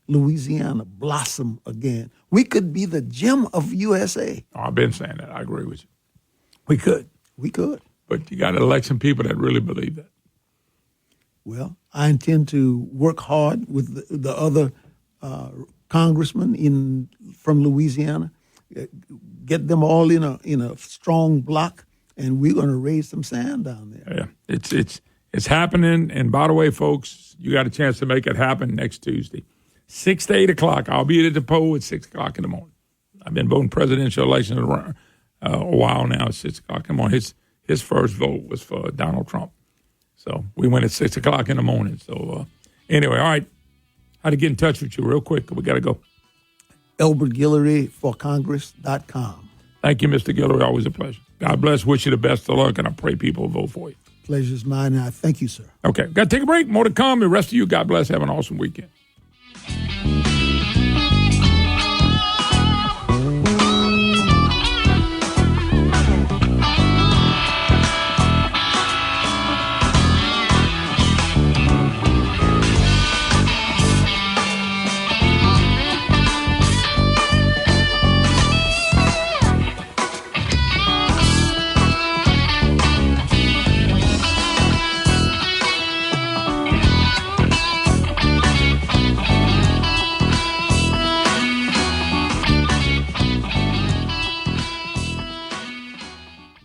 Louisiana blossom again. We could be the gem of USA. Oh, I've been saying that. I agree with you. We could. We could. But you got to elect some people that really believe that. Well, I intend to work hard with the other congressmen from Louisiana, get them all in a strong block, and we're going to raise some sand down there. Yeah, it's happening. And by the way, folks, you got a chance to make it happen next Tuesday, 6 to 8 o'clock. I'll be at the poll at 6 o'clock in the morning. I've been voting presidential elections a while now at 6 o'clock in the morning. his first vote was for Donald Trump. So we went at 6 o'clock in the morning. So anyway, all right. How to get in touch with you real quick. We got to go. ElbertGuillory4Congress.com. Thank you, Mr. Guillory. Always a pleasure. God bless. Wish you the best of luck, and I pray people will vote for you. Pleasure's mine, and I thank you, sir. Okay. Got to take a break. More to come. The rest of you, God bless. Have an awesome weekend.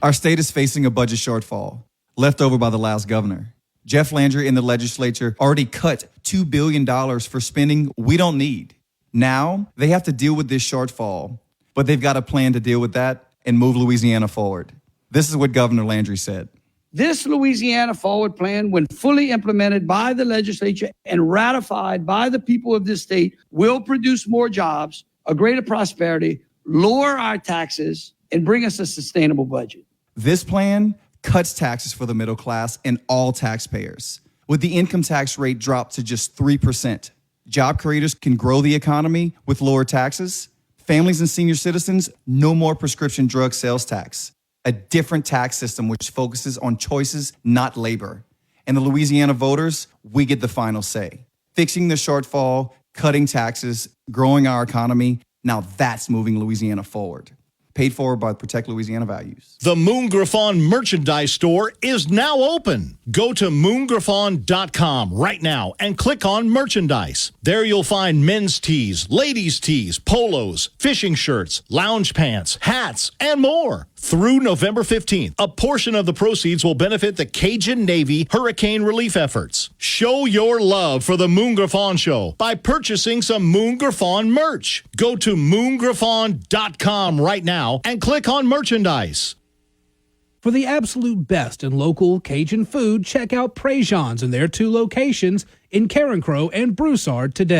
Our state is facing a budget shortfall, left over by the last governor. Jeff Landry and the legislature already cut $2 billion for spending we don't need. Now, they have to deal with this shortfall, but they've got a plan to deal with that and move Louisiana forward. This is what Governor Landry said. This Louisiana Forward Plan, when fully implemented by the legislature and ratified by the people of this state, will produce more jobs, a greater prosperity, lower our taxes, and bring us a sustainable budget. This plan cuts taxes for the middle class and all taxpayers, with the income tax rate dropped to just 3%. Job creators can grow the economy with lower taxes. Families and senior citizens, no more prescription drug sales tax. A different tax system which focuses on choices, not labor. And the Louisiana voters, we get the final say. Fixing the shortfall, cutting taxes, growing our economy, now that's moving Louisiana forward. Paid for by Protect Louisiana Values. The Moon Griffon merchandise store is now open. Go to moongriffon.com right now and click on merchandise. There you'll find men's tees, ladies' tees, polos, fishing shirts, lounge pants, hats, and more. Through November 15th, a portion of the proceeds will benefit the Cajun Navy hurricane relief efforts. Show your love for the Moon Griffon Show by purchasing some Moon Griffon merch. Go to moongriffon.com right now and click on merchandise. For the absolute best in local Cajun food, check out Prejean's in their 2 locations in Carencro and Broussard today.